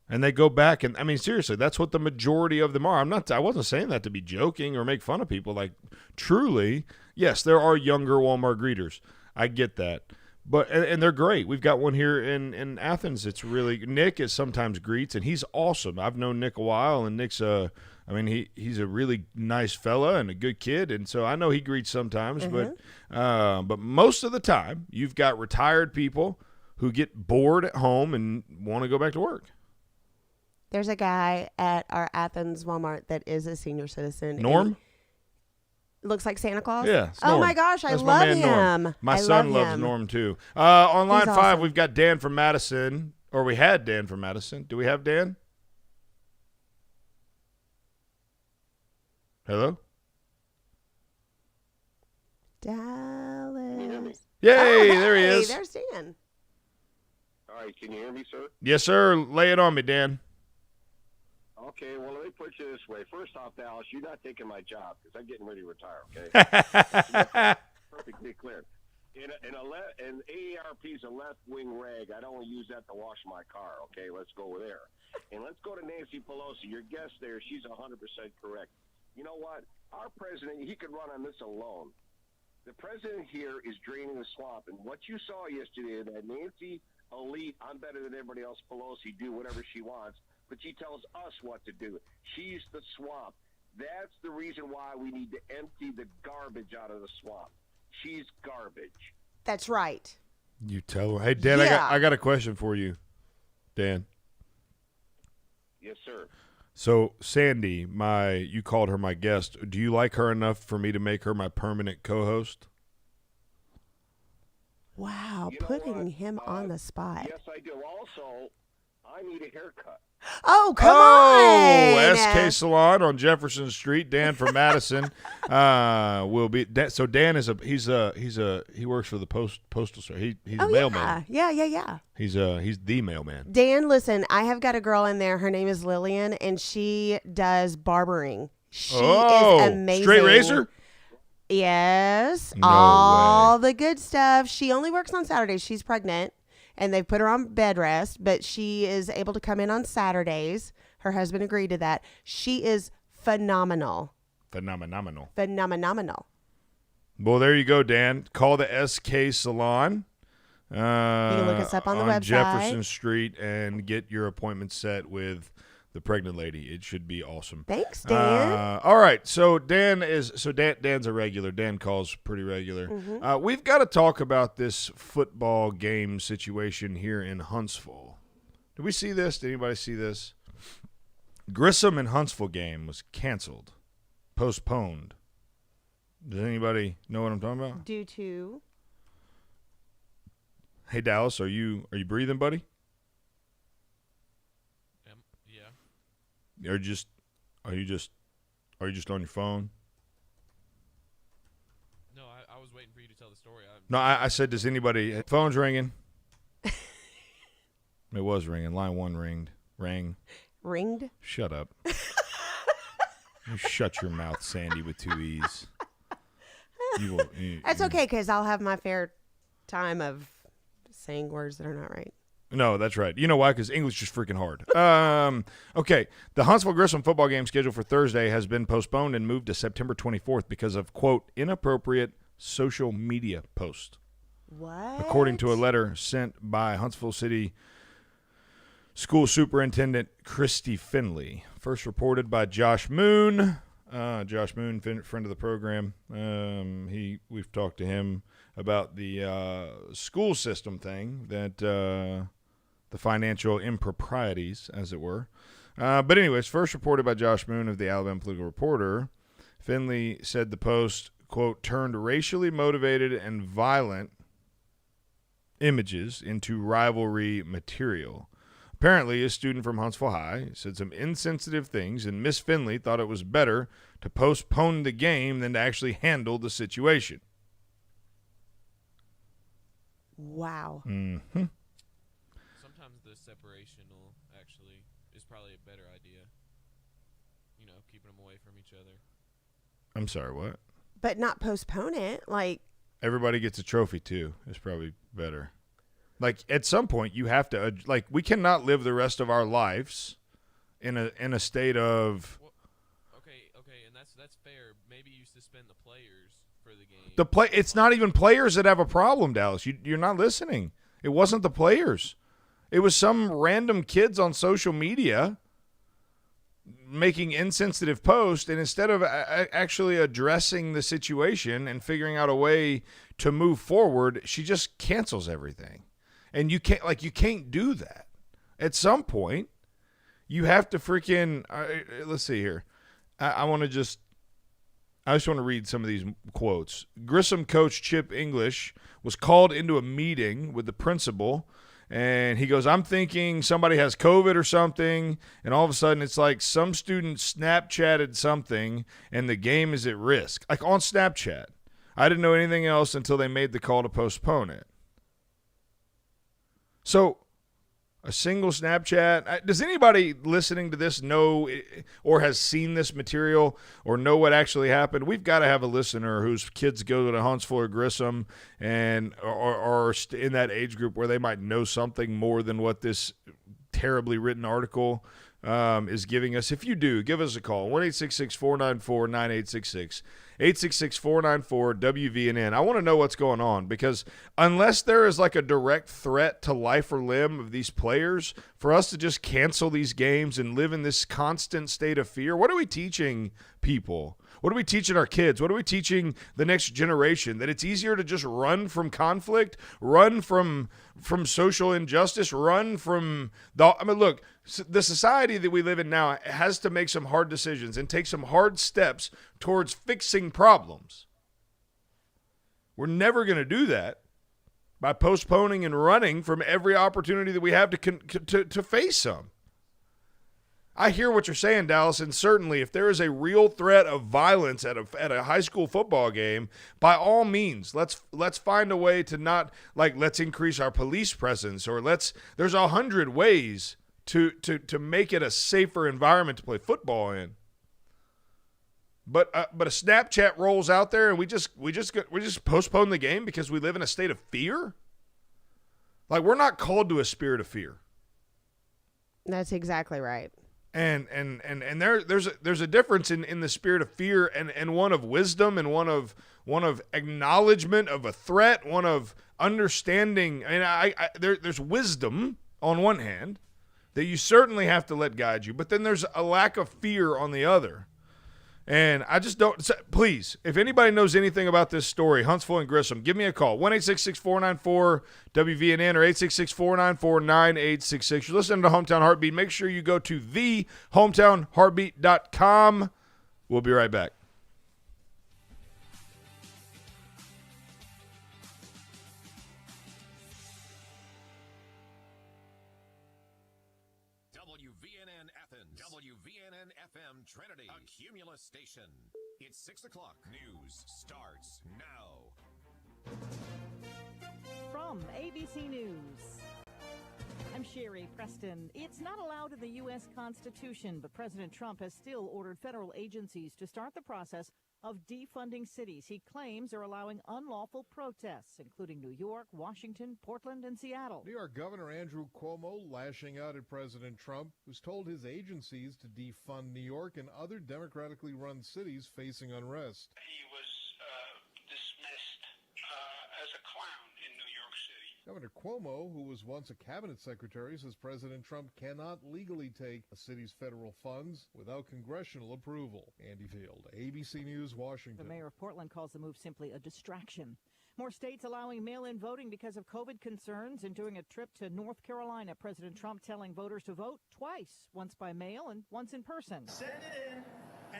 And they go back and, I mean, seriously, that's what the majority of them are. I wasn't saying that to be joking or make fun of people. Like, truly, yes, there are younger Walmart greeters. I get that. But, and they're great. We've got one here in Athens. It's really, Nick is sometimes greets, and he's awesome. I've known Nick a while, and Nick's he's a really nice fella and a good kid. And so I know he greets sometimes, but most of the time, you've got retired people who get bored at home and want to go back to work. There's a guy at our Athens Walmart that is a senior citizen. Norm? Looks like Santa Claus? Yeah. Oh, my gosh. That's I my love man, him. Norm. My son loves Norm, too. On line 5, awesome. We've got Dan from Madison. Or we had Dan from Madison. Do we have Dan? Hello? Dallas. Yay, there he is. There's Dan. All right, can you hear me, sir? Yes, sir. Lay it on me, Dan. Okay, well, let me put you this way. First off, Dallas, you're not taking my job because I'm getting ready to retire, okay? Perfectly clear. And AARP is a left-wing rag. I don't want to use that to wash my car, okay? Let's go there. And let's go to Nancy Pelosi. Your guest there, she's 100% correct. You know what? Our president, he could run on this alone. The president here is draining the swamp. And what you saw yesterday, that Nancy elite, I'm better than everybody else, Pelosi, do whatever she wants, but she tells us what to do. She's the swamp. That's the reason why we need to empty the garbage out of the swamp. She's garbage. That's right. You tell her. Hey, Dan, Yeah. I got a question for you, Dan. Yes, sir. So, Sandee, you called her my guest. Do you like her enough for me to make her my permanent co-host? Wow, You know putting what? him on the spot. Yes, I do. Also, I need a haircut. Oh, come on. SK Salon on Jefferson Street. Dan from Madison will be. So Dan is he works for the postal service. He's a mailman. Yeah. He's the mailman. Dan, listen, I have got a girl in there. Her name is Lillian, and she does barbering. She is amazing. Straight razor? Yes. No all the good stuff. She only works on Saturdays. She's pregnant, and they've put her on bed rest, but she is able to come in on Saturdays. Her husband agreed to that. She is phenomenal. Phenomenal. Well, there you go, Dan. Call the SK Salon. You can look us up on the website. Jefferson Street and get your appointment set with the pregnant lady. It should be awesome. Thanks, Dan. All right. So Dan's a regular. Dan calls pretty regular. Mm-hmm. We've got to talk about this football game situation here in Huntsville. Did we see this? Did anybody see this? Grissom and Huntsville game was canceled, postponed. Does anybody know what I'm talking about? Due to? Hey Dallas, are you breathing, buddy? Yeah. Are you just on your phone? No, I was waiting for you to tell the story. No, I said, does anybody? Phone's ringing. It was ringing. Line 1 rang. Ringed? Shut up. You shut your mouth, Sandee, with 2 E's. That's okay, because I'll have my fair time of saying words that are not right. No, that's right. You know why? Because English is freaking hard. Okay, the Huntsville Grissom football game scheduled for Thursday has been postponed and moved to September 24th because of, quote, inappropriate social media post. What? According to a letter sent by Huntsville City School Superintendent Christy Finley. First reported by Josh Moon. Josh Moon, friend of the program. We've talked to him about the school system thing, that the financial improprieties, as it were. But anyways, first reported by Josh Moon of the Alabama Political Reporter. Finley said the post, quote, turned racially motivated and violent images into rivalry material. Apparently, a student from Huntsville High said some insensitive things, and Miss Finley thought it was better to postpone the game than to actually handle the situation. Wow. Mm-hmm. Sometimes the separational actually is probably a better idea. You know, keeping them away from each other. I'm sorry, what? But not postpone it. Like, everybody gets a trophy, too. It's probably better. Like, at some point, you have to, we cannot live the rest of our lives in a state of. Well, okay, and that's fair. Maybe you suspend the players for the game. It's not even players that have a problem, Dallas. You're not listening. It wasn't the players. It was some random kids on social media making insensitive posts, and instead of actually addressing the situation and figuring out a way to move forward, she just cancels everything. And you can't do that. At some point, you have to freaking let's see here. I just want to read some of these quotes. Grissom coach Chip English was called into a meeting with the principal, and he goes, I'm thinking somebody has COVID or something, and all of a sudden it's like some student Snapchatted something, and the game is at risk. Like on Snapchat. I didn't know anything else until they made the call to postpone it. So, a single Snapchat. Does anybody listening to this know or has seen this material or know what actually happened? We've got to have a listener whose kids go to Huntsville or Grissom and are in that age group where they might know something more than what this terribly written article is giving us. If you do, give us a call. 1-866-494-9866. 866-494-WVNN. I want to know what's going on, because unless there is like a direct threat to life or limb of these players, for us to just cancel these games and live in this constant state of fear, what are we teaching people? What are we teaching our kids? What are we teaching the next generation? That it's easier to just run from conflict, run from social injustice, run from look, the society that we live in now has to make some hard decisions and take some hard steps towards fixing problems. We're never going to do that by postponing and running from every opportunity that we have to face some. I hear what you're saying, Dallas, and certainly if there is a real threat of violence at a high school football game, by all means, let's find a way to not, like, let's increase our police presence, or there's 100 ways to make it a safer environment to play football in. But a Snapchat rolls out there and we just postpone the game because we live in a state of fear? Like, we're not called to a spirit of fear. That's exactly right. And there's a difference in the spirit of fear and one of wisdom, and one of acknowledgement of a threat, one of understanding. And there's wisdom on one hand that you certainly have to let guide you, but then there's a lack of fear on the other. And I just don't. Please, if anybody knows anything about this story, Huntsville and Grissom, give me a call. 1-866-494-WVNN or 866-494-9866. You're listening to Hometown Heartbeat. Make sure you go to thehometownheartbeat.com. We'll be right back. WVNN Athens, WVNN FM Trinity, a Cumulus station. It's 6 o'clock. News starts now. From ABC News, I'm Sherry Preston. It's not allowed in the U.S. Constitution, but President Trump has still ordered federal agencies to start the process of defunding cities he claims are allowing unlawful protests, including New York, Washington, Portland, and Seattle. New York Governor Andrew Cuomo lashing out at President Trump, who's told his agencies to defund New York and other democratically run cities facing unrest. He was dismissed as a clown in New York City. Governor Cuomo, who was once a cabinet secretary, says President Trump cannot legally take a city's federal funds without congressional approval. Andy Field, ABC News, Washington. The mayor of Portland calls the move simply a distraction. More states allowing mail-in voting because of COVID concerns, and during a trip to North Carolina, President Trump telling voters to vote twice, once by mail and once in person. Send it in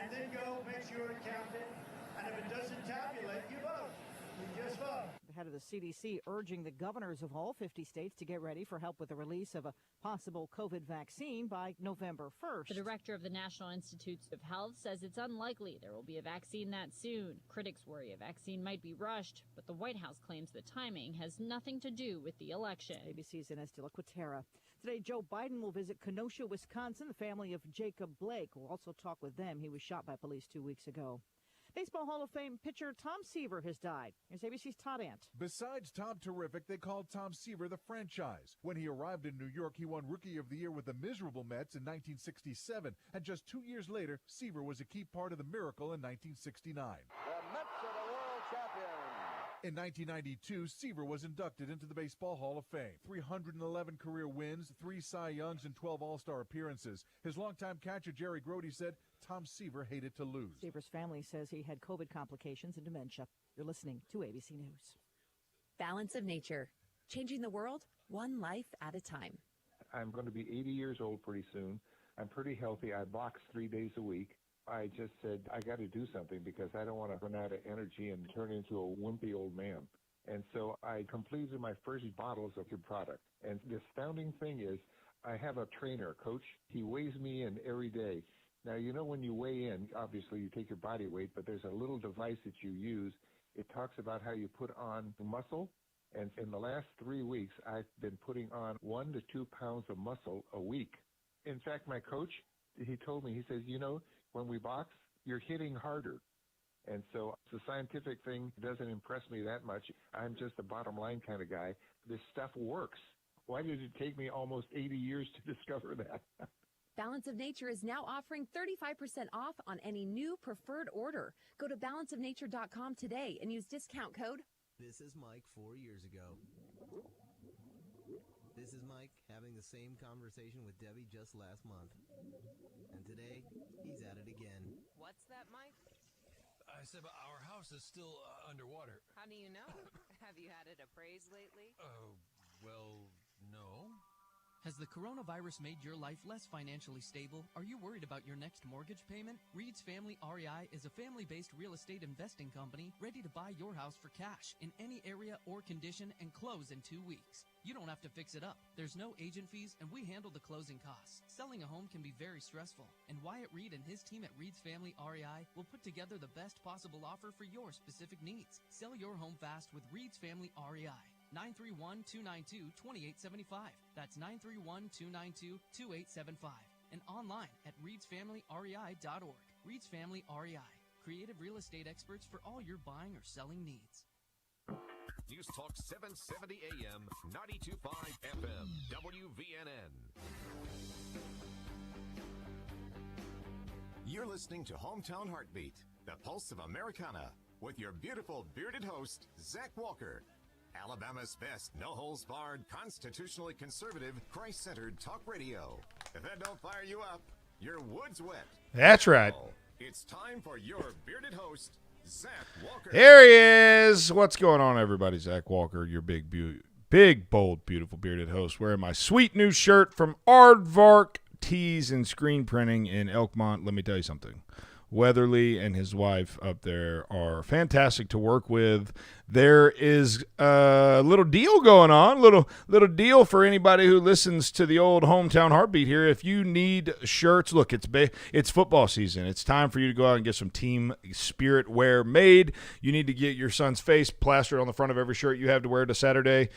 and then go make sure it counted. And if it doesn't tabulate, you vote. You just vote. The head of the CDC urging the governors of all 50 states to get ready for help with the release of a possible COVID vaccine by November 1st. The director of the National Institutes of Health says it's unlikely there will be a vaccine that soon. Critics worry a vaccine might be rushed, but the White House claims the timing has nothing to do with the election. ABC's Ines de la Quatera. Today, Joe Biden will visit Kenosha, Wisconsin. The family of Jacob Blake will also talk with them. He was shot by police 2 weeks ago. Baseball Hall of Fame pitcher Tom Seaver has died. Here's ABC's Todd Ant. Besides Tom Terrific, they called Tom Seaver the franchise. When he arrived in New York, he won Rookie of the Year with the miserable Mets in 1967. And just 2 years later, Seaver was a key part of the miracle in 1969. The Mets are the world champions. In 1992, Seaver was inducted into the Baseball Hall of Fame. 311 career wins, 3 Cy Youngs, and 12 All-Star appearances. His longtime catcher, Jerry Grody, said Tom Seaver hated to lose. Seaver's family says he had COVID complications and dementia. You're listening to ABC News. Balance of nature. Changing the world, one life at a time. I'm going to be 80 years old pretty soon. I'm pretty healthy. I box 3 days a week. I just said, I got to do something because I don't want to run out of energy and turn into a wimpy old man. And so I completed my first bottles of your product. And the astounding thing is I have a trainer, a coach. He weighs me in every day. Now, you know, when you weigh in, obviously you take your body weight, but there's a little device that you use. It talks about how you put on muscle. And in the last 3 weeks, I've been putting on 1 to 2 pounds of muscle a week. In fact, my coach, he told me, he says, you know, when we box, you're hitting harder. And so the scientific thing doesn't impress me that much. I'm just a bottom line kind of guy. This stuff works. Why did it take me almost 80 years to discover that? Balance of Nature is now offering 35% off on any new preferred order. Go to balanceofnature.com today and use discount code. This is Mike 4 years ago. This is Mike having the same conversation with Debbie just last month. And today, he's at it again. What's that, Mike? I said, but our house is still underwater. How do you know? Have you had it appraised lately? Oh, well, no. Has the coronavirus made your life less financially stable? Are you worried about your next mortgage payment? Reed's Family REI is a family-based real estate investing company ready to buy your house for cash in any area or condition and close in 2 weeks. You don't have to fix it up. There's no agent fees, and we handle the closing costs. Selling a home can be very stressful, and Wyatt Reed and his team at Reed's Family REI will put together the best possible offer for your specific needs. Sell your home fast with Reed's Family REI. 931-292-2875. That's 931-292-2875. And online at reedsfamilyrei.org. Reed's Family REI. Creative real estate experts for all your buying or selling needs. News Talk 770 AM, 92.5 FM, WVNN. You're listening to Hometown Heartbeat, the pulse of Americana, with your beautiful bearded host, Zach Walker. Alabama's best, no-holds-barred, constitutionally conservative, Christ-centered talk radio. If that don't fire you up, your wood's wet. That's right. It's time for your bearded host, Zach Walker. Here he is. What's going on, everybody? Zach Walker, your big, bold, beautiful bearded host, wearing my sweet new shirt from Aardvark Tees and Screen Printing in Elkmont. Let me tell you something. Weatherly and his wife up there are fantastic to work with. There is a little deal going on, little deal for anybody who listens to the old Hometown Heartbeat here. If you need shirts, look, it's football season. It's time for you to go out and get some team spirit wear made. You need to get your son's face plastered on the front of every shirt you have to wear to Saturday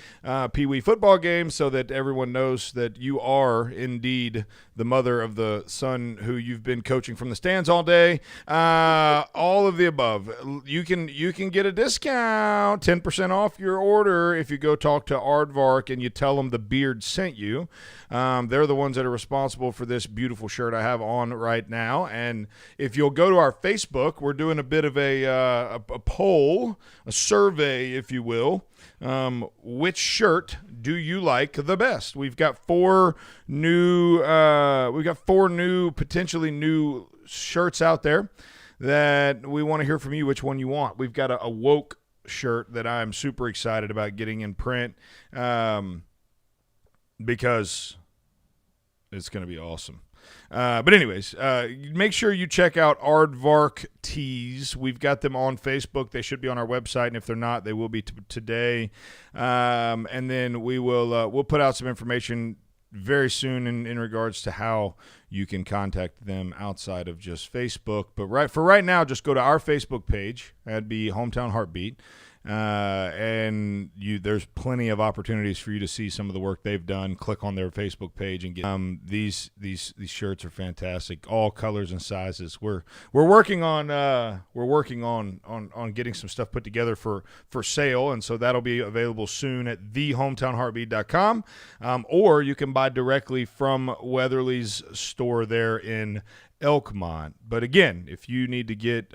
Pee Wee football game so that everyone knows that you are indeed the mother of the son who you've been coaching from the stands all day. All of the above. You can get a discount. 10% off your order if you go talk to Aardvark and you tell them the beard sent you. They're the ones that are responsible for this beautiful shirt I have on right now. And if you'll go to our Facebook, we're doing a bit of a poll, a survey, if you will. Which shirt do you like the best? We've got four new, potentially new shirts out there that we want to hear from you which one you want. We've got a woke shirt that I'm super excited about getting in print because it's going to be awesome. But anyways, make sure you check out Aardvark Tees. We've got them on Facebook. They should be on our website, and if they're not, they will be today. And then we'll put out some information very soon in regards to how you can contact them outside of just Facebook. But right now, just go to our Facebook page. That'd be Hometown Heartbeat. And there's plenty of opportunities for you to see some of the work they've done. Click on their Facebook page and get these shirts are fantastic, all colors and sizes. We're working on getting some stuff put together for sale, and so that'll be available soon at thehometownheartbeat.com, or you can buy directly from Weatherly's store there in Elkmont. But again, if you need to get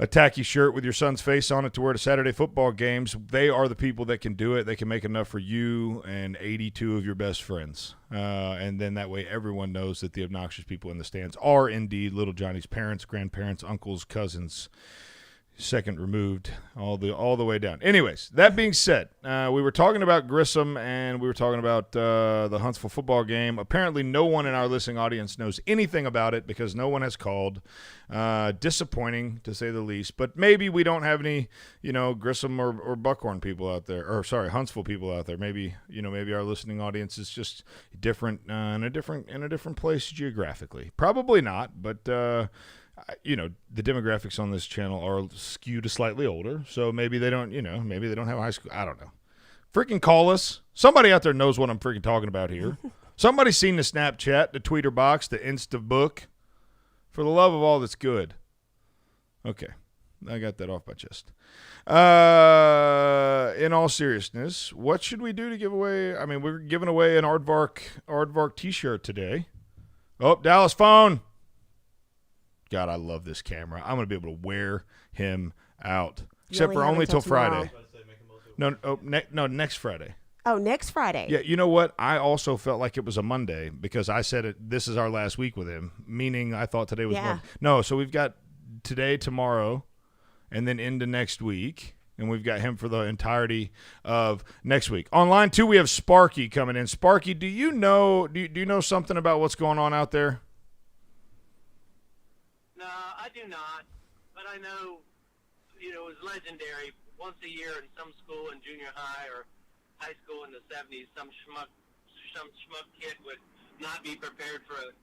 a tacky shirt with your son's face on it to wear to Saturday football games, they are the people that can do it. They can make enough for you and 82 of your best friends. And then that way everyone knows that the obnoxious people in the stands are indeed little Johnny's parents, grandparents, uncles, cousins, second removed, all the way down. Anyways, that being said, we were talking about Grissom and we were talking about the Huntsville football game. Apparently no one in our listening audience knows anything about it because no one has called. Disappointing, to say the least. But maybe we don't have any, Grissom or Buckhorn people out there, or sorry, Huntsville people out there. Maybe our listening audience is just different in a different place geographically. Probably not, but the demographics on this channel are skewed slightly older, so maybe they don't have high school. I don't know. Freaking call us. Somebody out there knows what I'm freaking talking about here. Somebody's seen the Snapchat, the Tweeter box, the Instabook. For the love of all that's good. Okay. I got that off my chest. In all seriousness, what should we do to give away? I mean, we're giving away an Aardvark t-shirt today. Oh, Dallas phone. God, I love this camera. I'm going to be able to wear him out. Except for only till Friday. No, next Friday. Oh, next Friday. Yeah, you know what? I also felt like it was a Monday because I said this is our last week with him, meaning I thought today was Monday. No, so we've got today, tomorrow, and then into next week. and we've got him for the entirety of next week. On line 2, we have Sparky coming in. Sparky, do you know something about what's going on out there? No, I do not. But I know, it was legendary. Once a year in some school in junior high or high school in the 70s, some schmuck kid would not be prepared for a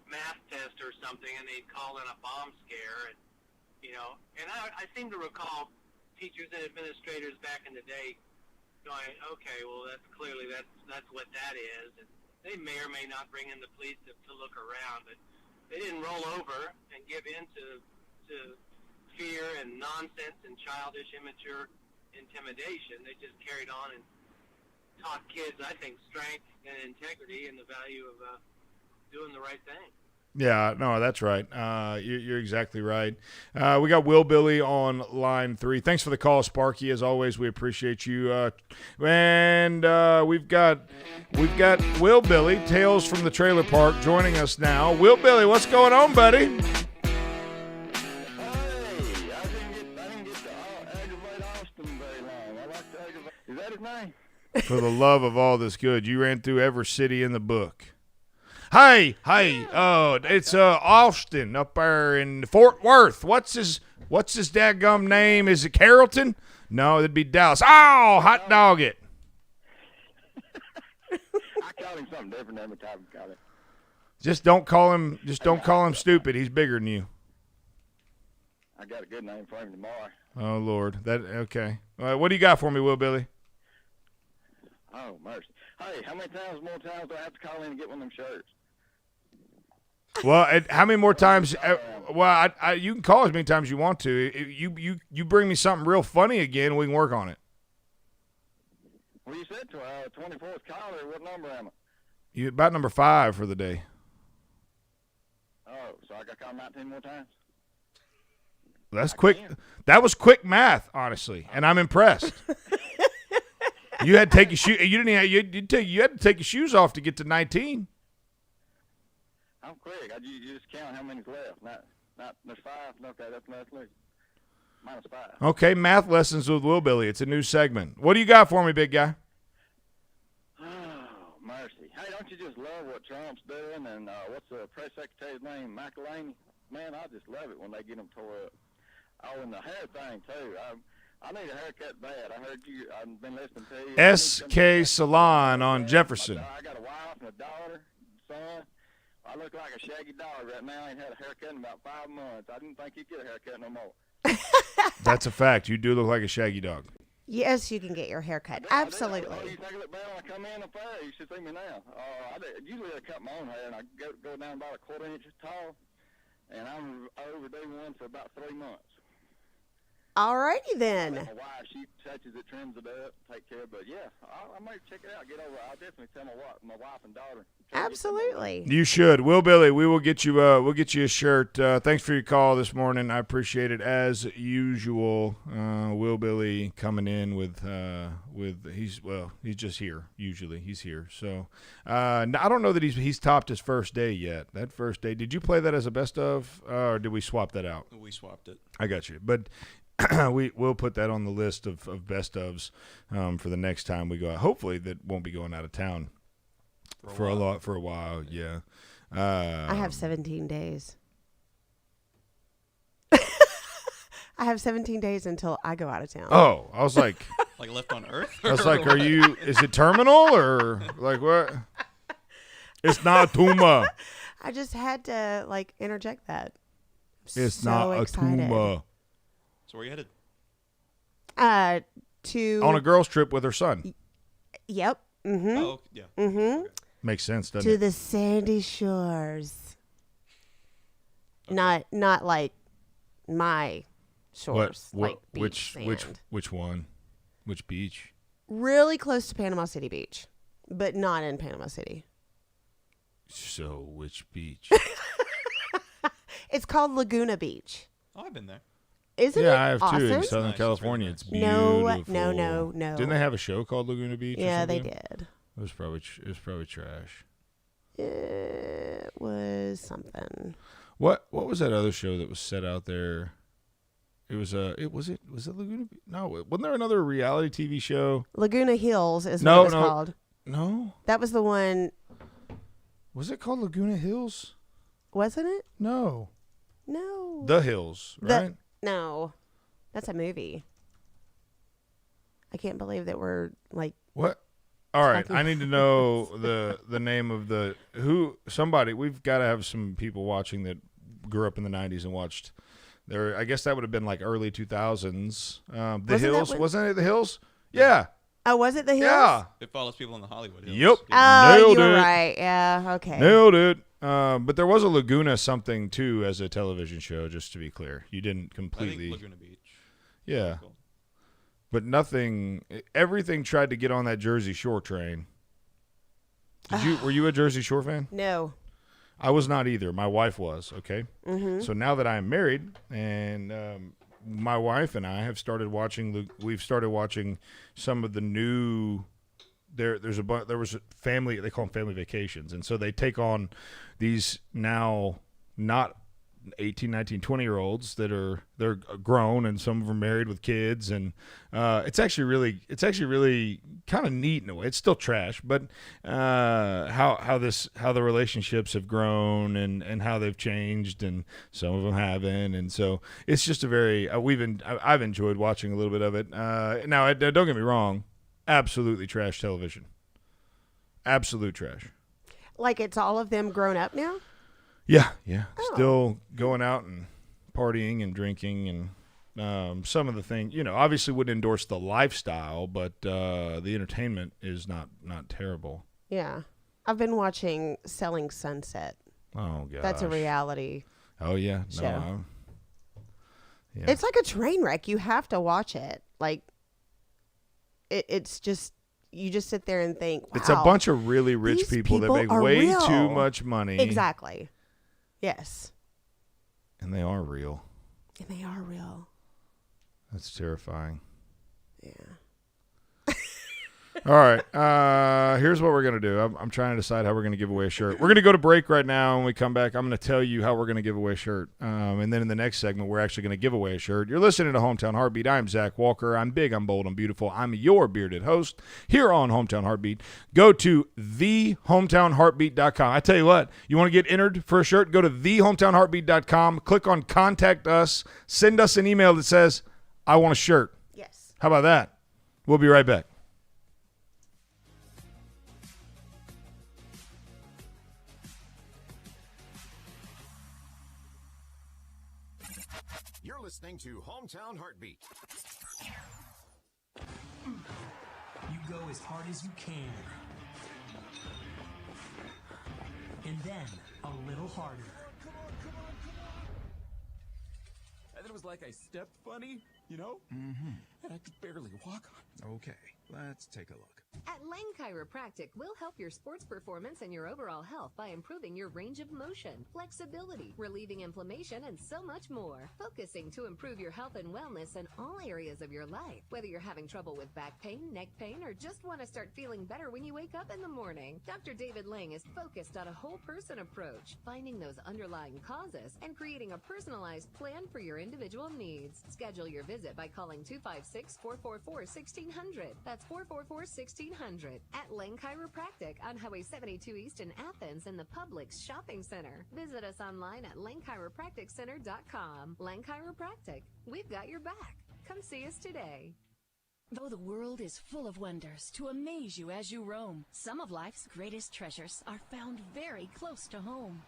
math test or something, and they'd call in a bomb scare. And I seem to recall teachers and administrators back in the day going, okay, well, that's what that is. And they may or may not bring in the police to look around, but they didn't roll over and give in to fear and nonsense and childish, immature intimidation. They just carried on and taught kids, I think, strength and integrity and the value of doing the right thing. Yeah, no, that's right. You're exactly right. We got Will Billy on line 3. Thanks for the call, Sparky. As always, we appreciate you. And we've got Will Billy, Tales from the Trailer Park, joining us now. Will Billy, what's going on, buddy? Is that his name? For the love of all that's good, you ran through every city in the book. Hey, it's Austin up there in Fort Worth. What's his dadgum name? Is it Carrollton? No, it'd be Dallas. Oh, hot dog it. I call him something different every time I call him. Just don't call him stupid. He's bigger than you. I got a good name for him tomorrow. Oh Lord, okay. All right, what do you got for me, Will Billy? Oh mercy! Hey, how many more times do I have to call in and get one of them shirts? Well, how many more times? You can call as many times as you want to. You bring me something real funny again, we can work on it. Well, you said to 24th caller. What number am I? You about number 5 for the day. Oh, so I got to call 19 more times? That's quick. That was quick math, honestly, and I'm impressed. You had to take your shoe. You had to take your shoes off to get to 19. I'm quick. You just count how many's left. Not there's 5. Okay, that's -5. Okay, math lessons with Will Billy. It's a new segment. What do you got for me, big guy? Oh, mercy. Hey, don't you just love what Trump's doing? And what's the press secretary's name? McElhaney? Man, I just love it when they get them tore up. Oh, and the hair thing, too. I need a haircut bad. I heard you. I've been listening to you. SK Salon on Jefferson. I got a wife and a daughter, son. I look like a shaggy dog right now. I ain't had a haircut in about 5 months. I didn't think you'd get a haircut no more. That's a fact. You do look like a shaggy dog. Yes, you can get your hair cut. Absolutely. You think I look bad when I come in up there? You should see me now. Usually I cut my own hair, and I go down about a 1/4 inch tall, and I'm overdue one for about 3 months. Alrighty then. My wife, she touches it, trims it up, take care. But yeah, I might check it out. Get over. I'll definitely tell my wife and daughter. Absolutely. You should. Will Billy, we will get you. We'll get you a shirt. Thanks for your call this morning. I appreciate it as usual. Will Billy coming in with he's just here. Usually he's here. So I don't know that he's topped his first day yet. That first day. Did you play that as a best of, or did we swap that out? We swapped it. I got you, but. We'll put that on the list of best ofs for the next time we go out. Hopefully that won't be going out of town for a while. Yeah. I have 17 days. I have 17 days until I go out of town. Oh, I was like, like left on Earth. I was like, is it terminal or like what? It's not a tumor. I just had to interject that. It's so not excited. A tumor. So where are you headed? To on a girls' trip with her son. Yep. Mm-hmm. Oh, yeah. Mm-hmm. Okay. Makes sense, doesn't it? To the Sandee shores. Okay. Not like my shores. What? Like Which one? Which beach? Really close to Panama City Beach, but not in Panama City. So which beach? It's called Laguna Beach. Oh, I've been there. Isn't it I have awesome? too in Southern nice. California. It's beautiful. No. Didn't they have a show called Laguna Beach? Yeah, they did. It was probably trash. It was something. What was that other show that was set out there? It was it Laguna Beach? No, wasn't there another reality TV show? Laguna Hills is what it's called. No. That was the one. Was it called Laguna Hills? Wasn't it? No. No. The Hills, right? No. That's a movie. I can't believe that we're like. What? All right, talking I need to know the name of somebody. We've got to have some people watching that grew up in the 90s and watched there. I guess that would have been like early 2000s. The Hills, wasn't it The Hills? Yeah. Oh, was it The Hills? Yeah. It follows people in the Hollywood Hills. Yep. Oh, Nailed you were it. right. Yeah, okay. Nailed it. But there was a Laguna something, too, as a television show, just to be clear. You didn't completely. I think Laguna Beach. Yeah. But everything tried to get on that Jersey Shore train. Were you a Jersey Shore fan? No. I was not either. My wife was, okay? Mm-hmm. So now that I'm married and my wife and I have started watching, we've started watching some of the new, there was a family, they call them family vacations. And so they take on these now not 18, 19, 20-year-olds they're grown, and some of them are married with kids, and it's actually really kind of neat in a way. It's still trash, but how the relationships have grown and how they've changed, and some of them haven't, and so it's just a very I've enjoyed watching a little bit of it. Now don't get me wrong, absolutely trash television, absolute trash. Like it's all of them grown up now? Yeah. Oh. Still going out and partying and drinking, and some of the things, obviously wouldn't endorse the lifestyle, but the entertainment is not terrible. Yeah. I've been watching Selling Sunset. Oh, gosh. That's a reality Oh, yeah. show. No, yeah. It's like a train wreck. You have to watch it. Like, it's just, you just sit there and think, wow. It's a bunch of really rich these people that make are way real. too much money. Exactly. Yes. And they are real. And they are real. That's terrifying. Yeah. All right. Here's what we're going to do. I'm trying to decide how we're going to give away a shirt. We're going to go to break right now. When we come back, I'm going to tell you how we're going to give away a shirt. And then in the next segment, we're actually going to give away a shirt. You're listening to Hometown Heartbeat. I'm Zach Walker. I'm big, I'm bold, I'm beautiful. I'm your bearded host here on Hometown Heartbeat. Go to thehometownheartbeat.com. I tell you what, you want to get entered for a shirt? Go to thehometownheartbeat.com. Click on Contact Us. Send us an email that says, I want a shirt. Yes. How about that? We'll be right back. You're listening to Hometown Heartbeat. You go as hard as you can. And then a little harder. And it was like I stepped funny, Mm-hmm. and I could barely walk on. Okay, let's take a look. At Lane Chiropractic, we'll help your sports performance and your overall health by improving your range of motion, flexibility, relieving inflammation, and so much more. Focusing to improve your health and wellness in all areas of your life. Whether you're having trouble with back pain, neck pain, or just want to start feeling better when you wake up in the morning, Dr. David Lang is focused on a whole person approach, finding those underlying causes and creating a personalized plan for your individual needs. Schedule your visit by calling 256-444-1600. That's 444-1600 at Lane Chiropractic on Highway 72 East in Athens in the Publix Shopping Center. Visit us online at lanechiropracticcenter.com. Lane Chiropractic, we've got your back. Come see us today. Though the world is full of wonders to amaze you as you roam, some of life's greatest treasures are found very close to home.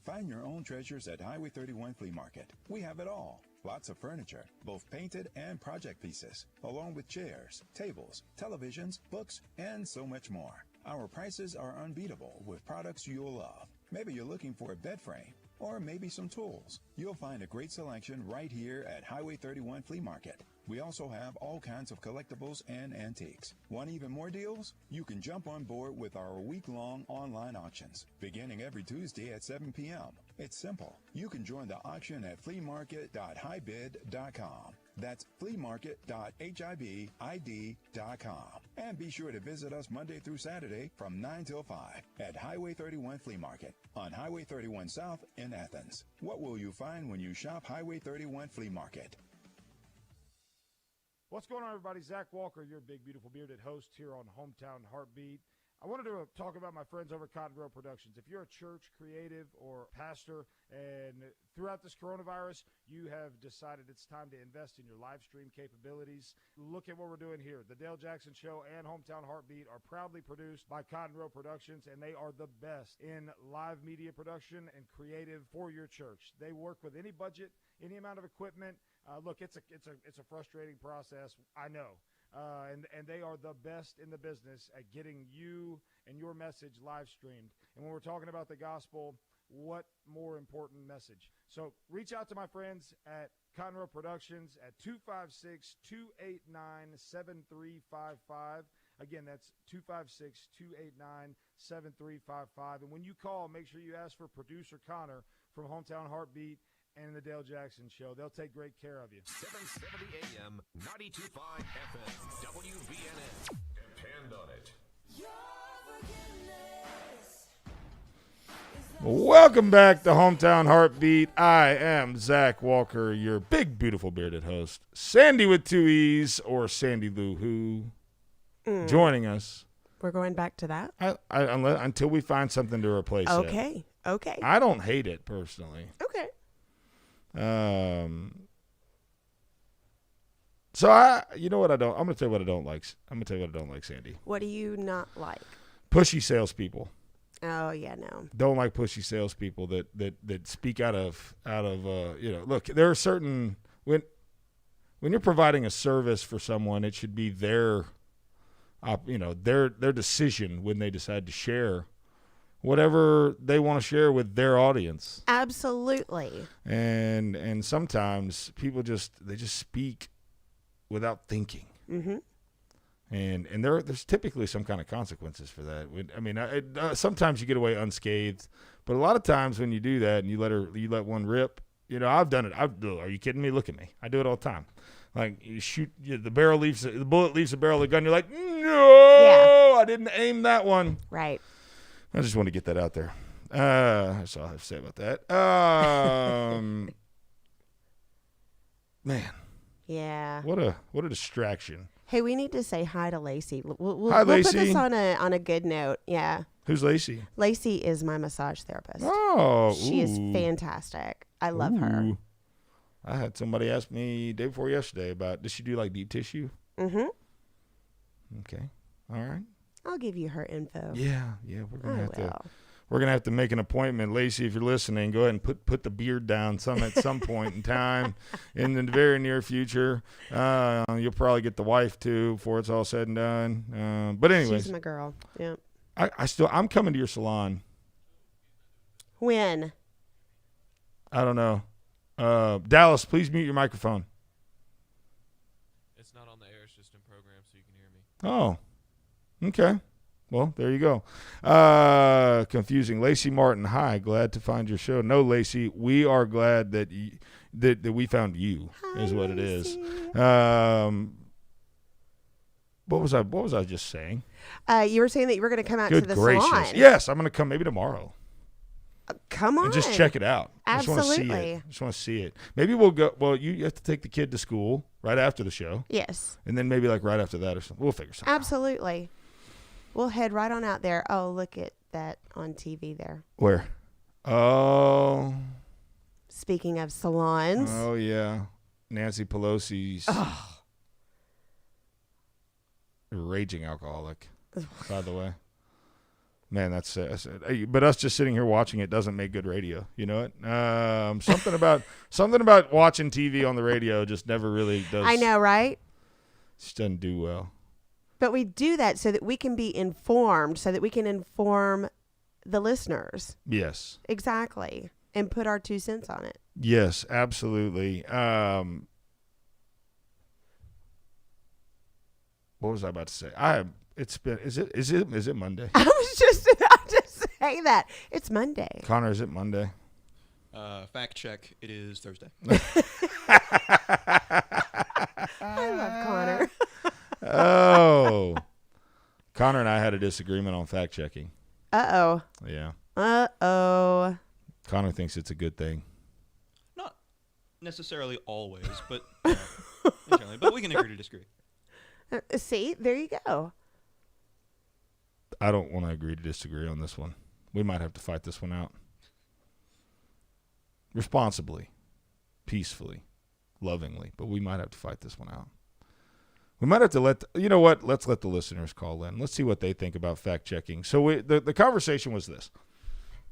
Find your own treasures at Highway 31 Flea Market. We have it all. Lots of furniture, both painted and project pieces, along with chairs, tables, televisions, books, and so much more. Our prices are unbeatable with products you'll love. Maybe you're looking for a bed frame, or maybe some tools. You'll find a great selection right here at Highway 31 Flea Market. We also have all kinds of collectibles and antiques. Want even more deals? You can jump on board with our week-long online auctions, beginning every Tuesday at 7 p.m. It's simple. You can join the auction at fleamarket.highbid.com. That's fleamarket.hibid.com. And be sure to visit us Monday through Saturday from 9 till 5 at Highway 31 Flea Market on Highway 31 South in Athens. What will you find when you shop Highway 31 Flea Market? What's going on, everybody? Zach Walker, your big, beautiful, bearded host here on Hometown Heartbeat. I wanted to talk about my friends over at Cotton Row Productions. If you're a church, creative, or pastor, and throughout this coronavirus, you have decided it's time to invest in your live stream capabilities, look at what we're doing here. The Dale Jackson Show and Hometown Heartbeat are proudly produced by Cotton Row Productions, and they are the best in live media production and creative for your church. They work with any budget, any amount of equipment. Look, it's a frustrating process, I know. And they are the best in the business at getting you and your message live streamed. And when we're talking about the gospel, what more important message? So reach out to my friends at Cotton Row Productions at 256-289-7355. Again, that's 256-289-7355. And when you call, make sure you ask for producer Connor from Hometown Heartbeat and the Dale Jackson Show. They'll take great care of you. 770 AM, 92.5 FM, WVNN. Depend on it. Welcome back to Hometown Heartbeat. I am Zach Walker, your big, beautiful, bearded host. Sandee with two E's, or Sandy Lou Who, joining us. We're going back to that? Until we find something to replace it. Okay. I don't hate it, personally. Okay. So you know what I don't? I'm going to tell you what I don't like. I'm going to tell you what I don't like, Sandee. What do you not like? Pushy salespeople. Oh yeah, no. Don't like pushy salespeople that speak out of look, there are certain when you're providing a service for someone, it should be their decision when they decide to share whatever they want to share with their audience. Absolutely. And sometimes people just speak without thinking. Mm-hmm. And there's typically some kind of consequences for that. Sometimes you get away unscathed, but a lot of times when you do that and you let one rip, I've done it. Are you kidding me? Look at me. I do it all the time. Like you shoot, the bullet leaves the barrel of the gun. You're like, no, I didn't aim that one. Right. I just want to get that out there. That's all I have to say about that. Man. Yeah. What a distraction. Hey, we need to say hi to Lacey. We'll Hi, Lacey. We'll put this on a good note. Yeah. Who's Lacey? Lacey is my massage therapist. Oh, she is fantastic. I love her. I had somebody ask me day before yesterday about, does she do like deep tissue? Mm-hmm. Okay. All right. I'll give you her info. Yeah. We're gonna have to make an appointment, Lacey. If you're listening, go ahead and put the beard down at some point in time in the very near future. You'll probably get the wife too before it's all said and done. But anyways, she's my girl. Yeah. I'm coming to your salon. When? I don't know. Dallas, please mute your microphone. It's not on the air. It's just in program, so you can hear me. Oh, okay. Well, there you go. Confusing. Lacey Martin, hi. Glad to find your show. No, Lacey, we are glad that that we found you. Hi, is what Lacey. It is. What was I just saying? You were saying that you were going to come out Good to the gracious. salon. Yes, I'm going to come maybe tomorrow. Come on. And just check it out. Absolutely. I just want to see it. Maybe we'll go. Well, you have to take the kid to school right after the show. Yes. And then maybe like right after that or something. We'll figure something Absolutely. Out. We'll head right on out there. Oh, look at that on TV there. Where? Oh. Speaking of salons. Oh, yeah. Nancy Pelosi's raging alcoholic, by the way. Man, that's but us just sitting here watching it doesn't make good radio. You know it. Something about watching TV on the radio just never really does. I know, right? Just doesn't do well. But we do that so that we can be informed, so that we can inform the listeners. Yes. Exactly. And put our 2 cents on it. Yes, absolutely. What was I about to say? Is it Monday? I was just about to say that. It's Monday. Connor, is it Monday? Fact check. It is Thursday. I love Connor. Oh. Connor and I had a disagreement on fact checking. Uh-oh. Yeah. Uh-oh. Connor thinks it's a good thing. Not necessarily always, but generally. But we can agree to disagree. See, there you go. I don't want to agree to disagree on this one. We might have to fight this one out. Responsibly, peacefully, lovingly, but we might have to fight this one out. We might have to you know what? Let's let the listeners call in. Let's see what they think about fact checking. So the conversation was this.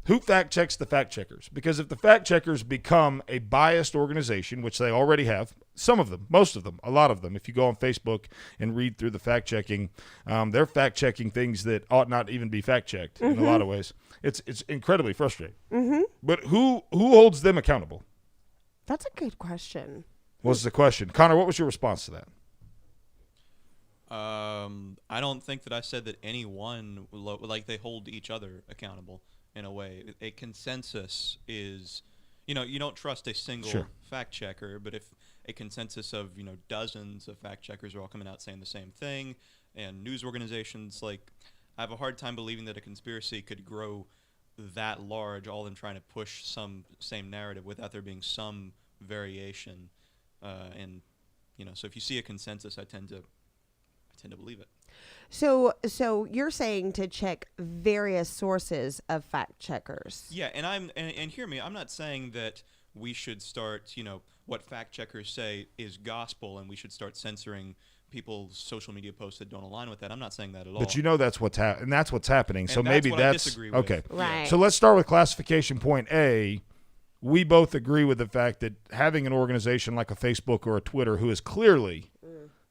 Who fact checks the fact checkers? Because if the fact checkers become a biased organization, which they already have, some of them, most of them, a lot of them, if you go on Facebook and read through the fact checking, they're fact checking things that ought not even be fact checked in a lot of ways. It's incredibly frustrating. Mm-hmm. But who holds them accountable? That's a good question. Was the question. Connor, what was your response to that? I don't think that I said that anyone, like they hold each other accountable in a way. A consensus is, you don't trust a single fact checker, but if a consensus of, dozens of fact checkers are all coming out saying the same thing, and news organizations, I have a hard time believing that a conspiracy could grow that large, all of them trying to push some same narrative without there being some variation. So if you see a consensus, I tend to believe it. So you're saying to check various sources of fact checkers. Yeah, and hear me, I'm not saying that we should start, what fact checkers say is gospel and we should start censoring people's social media posts that don't align with that. I'm not saying that at all. But that's what's and that's what's happening. And so that's maybe what I disagree with. okay. Right. So let's start with classification point A. We both agree with the fact that having an organization like a Facebook or a Twitter who is clearly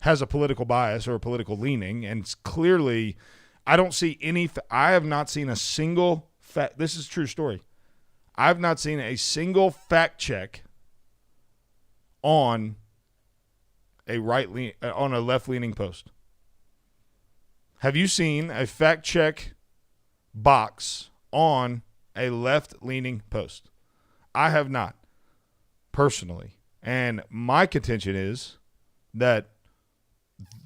has a political bias or a political leaning, and clearly I don't see any I have not seen a single this is a true story. I've not seen a single fact check on a on a left-leaning post. Have you seen a fact check box on a left-leaning post? I have not, personally. And my contention is that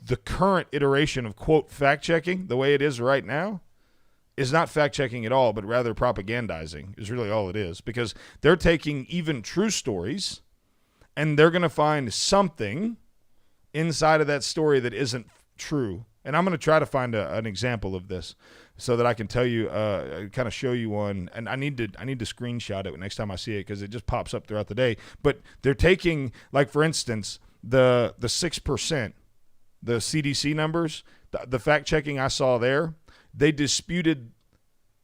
the current iteration of, quote, fact-checking, the way it is right now, is not fact-checking at all, but rather propagandizing is really all it is. Because they're taking even true stories, and they're going to find something inside of that story that isn't true. And I'm going to try to find an example of this so that I can tell you, kind of show you one. And I need to screenshot it next time I see it because it just pops up throughout the day. But they're taking, like, for instance, the 6%, the CDC numbers, the fact-checking I saw there, they disputed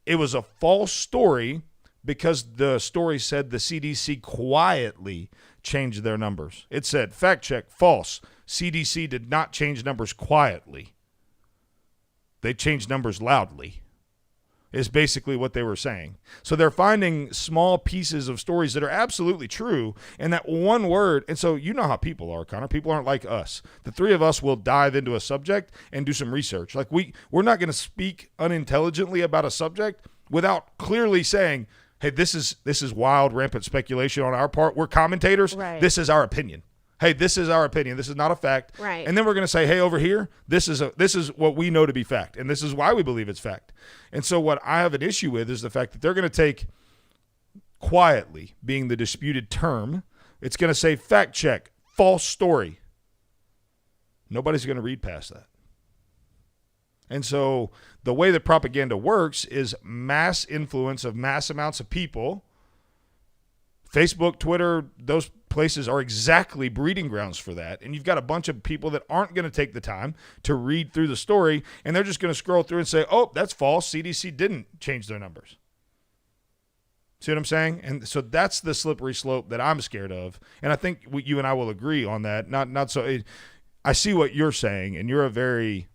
it was a false story because the story said the CDC quietly changed their numbers. It said, fact check, false. CDC did not change numbers quietly. They changed numbers loudly, is basically what they were saying. So they're finding small pieces of stories that are absolutely true, and that one word, and so you know how people are, Connor. People aren't like us. The three of us will dive into a subject and do some research. Like we're not going to speak unintelligently about a subject without clearly saying, hey, this is wild, rampant speculation on our part. We're commentators. Right. This is our opinion. Hey, this is our opinion. This is not a fact. Right. And then we're going to say, hey, over here, this is what we know to be fact, and this is why we believe it's fact. And so what I have an issue with is the fact that they're going to take quietly being the disputed term. It's going to say fact check, false story. Nobody's going to read past that. And so the way that propaganda works is mass influence of mass amounts of people. Facebook, Twitter, those places are exactly breeding grounds for that. And you've got a bunch of people that aren't going to take the time to read through the story, and they're just going to scroll through and say, oh, that's false. CDC didn't change their numbers. See what I'm saying? And so that's the slippery slope that I'm scared of. And I think you and I will agree on that. Not so. I see what you're saying, and you're a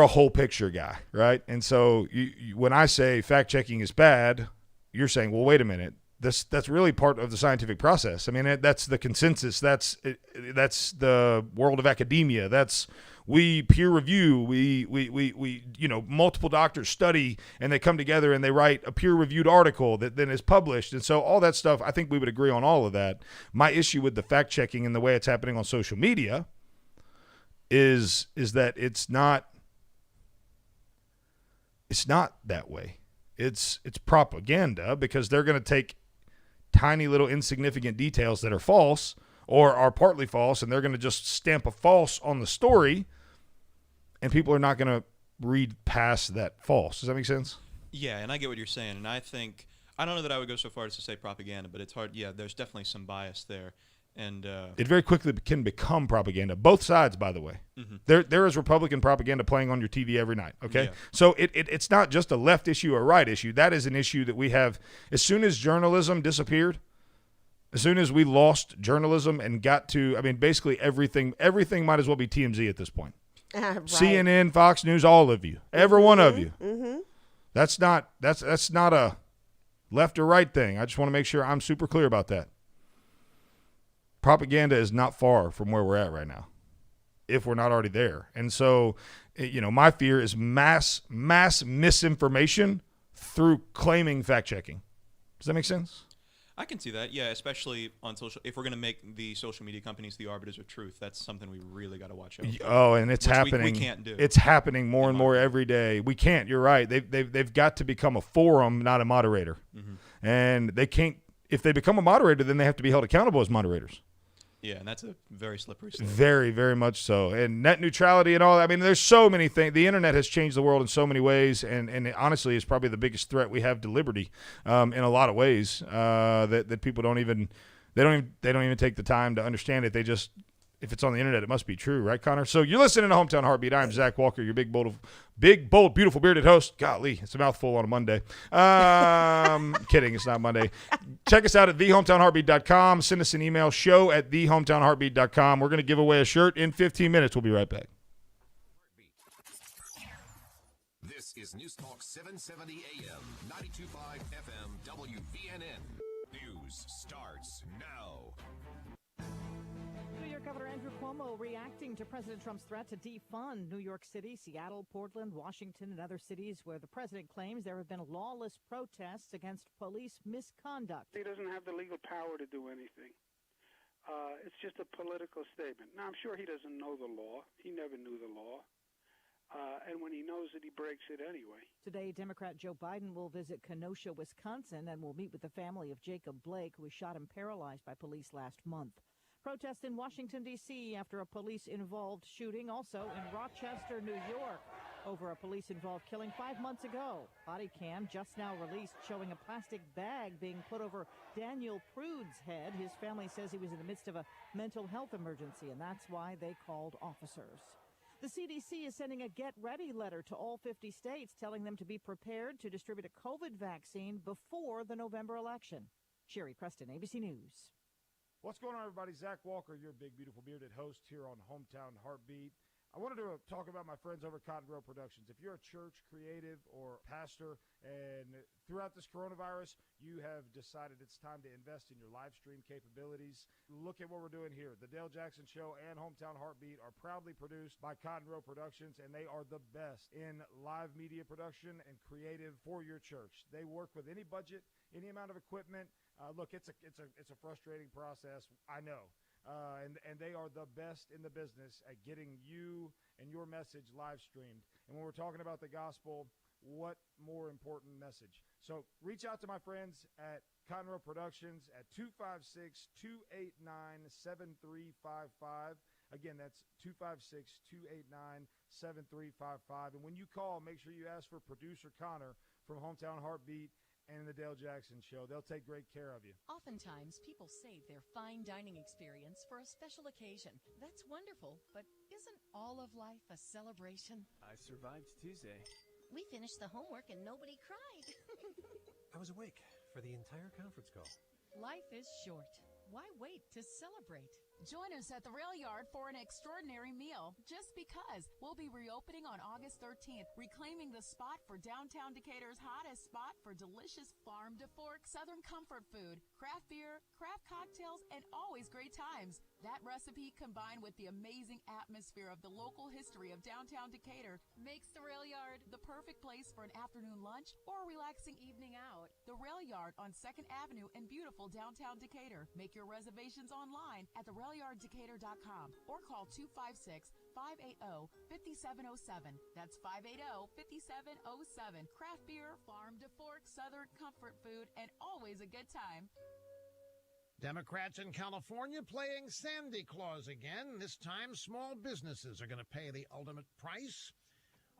whole picture guy, right? And so when I say fact checking is bad, you're saying, well, wait a minute. That's really part of the scientific process. I mean, that's the consensus. That's the world of academia. That's we peer review, we multiple doctors study, and they come together and they write a peer-reviewed article that then is published. And so all that stuff, I think we would agree on all of that. My issue with the fact-checking and the way it's happening on social media is that it's not that way. It's propaganda, because they're going to take tiny little insignificant details that are false or are partly false, and they're going to just stamp a false on the story, and people are not going to read past that false. Does that make sense? Yeah, and I get what you're saying, and I don't know that I would go so far as to say propaganda, but it's hard. Yeah, there's definitely some bias there. And it very quickly can become propaganda. Both sides, by the way. Mm-hmm. There is Republican propaganda playing on your TV every night, okay? Yeah. So it's not just a left issue or a right issue. That is an issue that we have. As soon as journalism disappeared, as soon as we lost journalism and got to, basically everything might as well be TMZ at this point. Right. CNN, Fox News, all of you. Every one of you. Mm-hmm. That's not a left or right thing. I just want to make sure I'm super clear about that. Propaganda is not far from where we're at right now, if we're not already there. And so, my fear is mass misinformation through claiming fact-checking. Does that make sense? I can see that, yeah, especially on social. If we're going to make the social media companies the arbiters of truth, that's something we really got to watch out for. Oh, and it's happening. We can't do. It's happening more and more every day. We can't. You're right. They've got to become a forum, not a moderator. Mm-hmm. And they can't. If they become a moderator, then they have to be held accountable as moderators. Yeah, and that's a very slippery slope. Very, very much so. And net neutrality and all that. There's so many things. The internet has changed the world in so many ways, and it honestly is probably the biggest threat we have to liberty in a lot of ways that people don't even take the time to understand it. They just, if it's on the internet, it must be true, right, Connor? So you're listening to Hometown Heartbeat. I'm Zach Walker, your big, bold, beautiful, bearded host. Golly, it's a mouthful on a Monday. Kidding, it's not Monday. Check us out at thehometownheartbeat.com. Send us an email, show@thehometownheartbeat.com. We're going to give away a shirt in 15 minutes. We'll be right back. This is News Talk 770 AM, 92.5 FM, WVNN. News starts now. New York Governor Andrew Cuomo reacting to President Trump's threat to defund New York City, Seattle, Portland, Washington, and other cities where the president claims there have been lawless protests against police misconduct. He doesn't have the legal power to do anything. It's just a political statement. Now, I'm sure he doesn't know the law. He never knew the law. And when he knows it, he breaks it anyway. Today, Democrat Joe Biden will visit Kenosha, Wisconsin, and will meet with the family of Jacob Blake, who was shot and paralyzed by police last month. Protests in Washington, D.C. after a police-involved shooting, also in Rochester, New York, over a police-involved killing 5 months ago. Body cam just now released showing a plastic bag being put over Daniel Prude's head. His family says he was in the midst of a mental health emergency, and that's why they called officers. The CDC is sending a get-ready letter to all 50 states telling them to be prepared to distribute a COVID vaccine before the November election. Sherry Preston, ABC News. What's going on, everybody? Zach Walker, your big, beautiful, bearded host here on Hometown Heartbeat. I wanted to talk about my friends over at Cotton Grove Productions. If you're a church, creative, or pastor, and throughout this coronavirus, you have decided it's time to invest in your live stream capabilities, look at what we're doing here. The Dale Jackson Show and Hometown Heartbeat are proudly produced by Cotton Grove Productions, and they are the best in live media production and creative for your church. They work with any budget, any amount of equipment. Look, it's a frustrating process, I know. And they are the best in the business at getting you and your message live streamed. And when we're talking about the gospel, what more important message? So reach out to my friends at Cotton Grove Productions at 256-289-7355. Again, that's 256-289-7355. And when you call, make sure you ask for producer Connor from Hometown Heartbeat and the Dale Jackson Show. They'll take great care of you. Oftentimes, people save their fine dining experience for a special occasion. That's wonderful, but isn't all of life a celebration? I survived Tuesday. We finished the homework and nobody cried. I was awake for the entire conference call. Life is short. Why wait to celebrate? Join us at the Rail Yard for an extraordinary meal. Just because we'll be reopening on August 13th, reclaiming the spot for downtown Decatur's hottest spot for delicious farm to fork Southern comfort food, craft beer, craft cocktails, and always great times. That recipe, combined with the amazing atmosphere of the local history of downtown Decatur, makes the Rail Yard the perfect place for an afternoon lunch or a relaxing evening out. The Rail Yard on 2nd Avenue in beautiful downtown Decatur. Make your reservations online at therailyarddecatur.com or call 256-580-5707. That's 580-5707. Craft beer, farm to fork, Southern comfort food, and always a good time. Democrats in California playing Sandee Claus again. This time, small businesses are going to pay the ultimate price.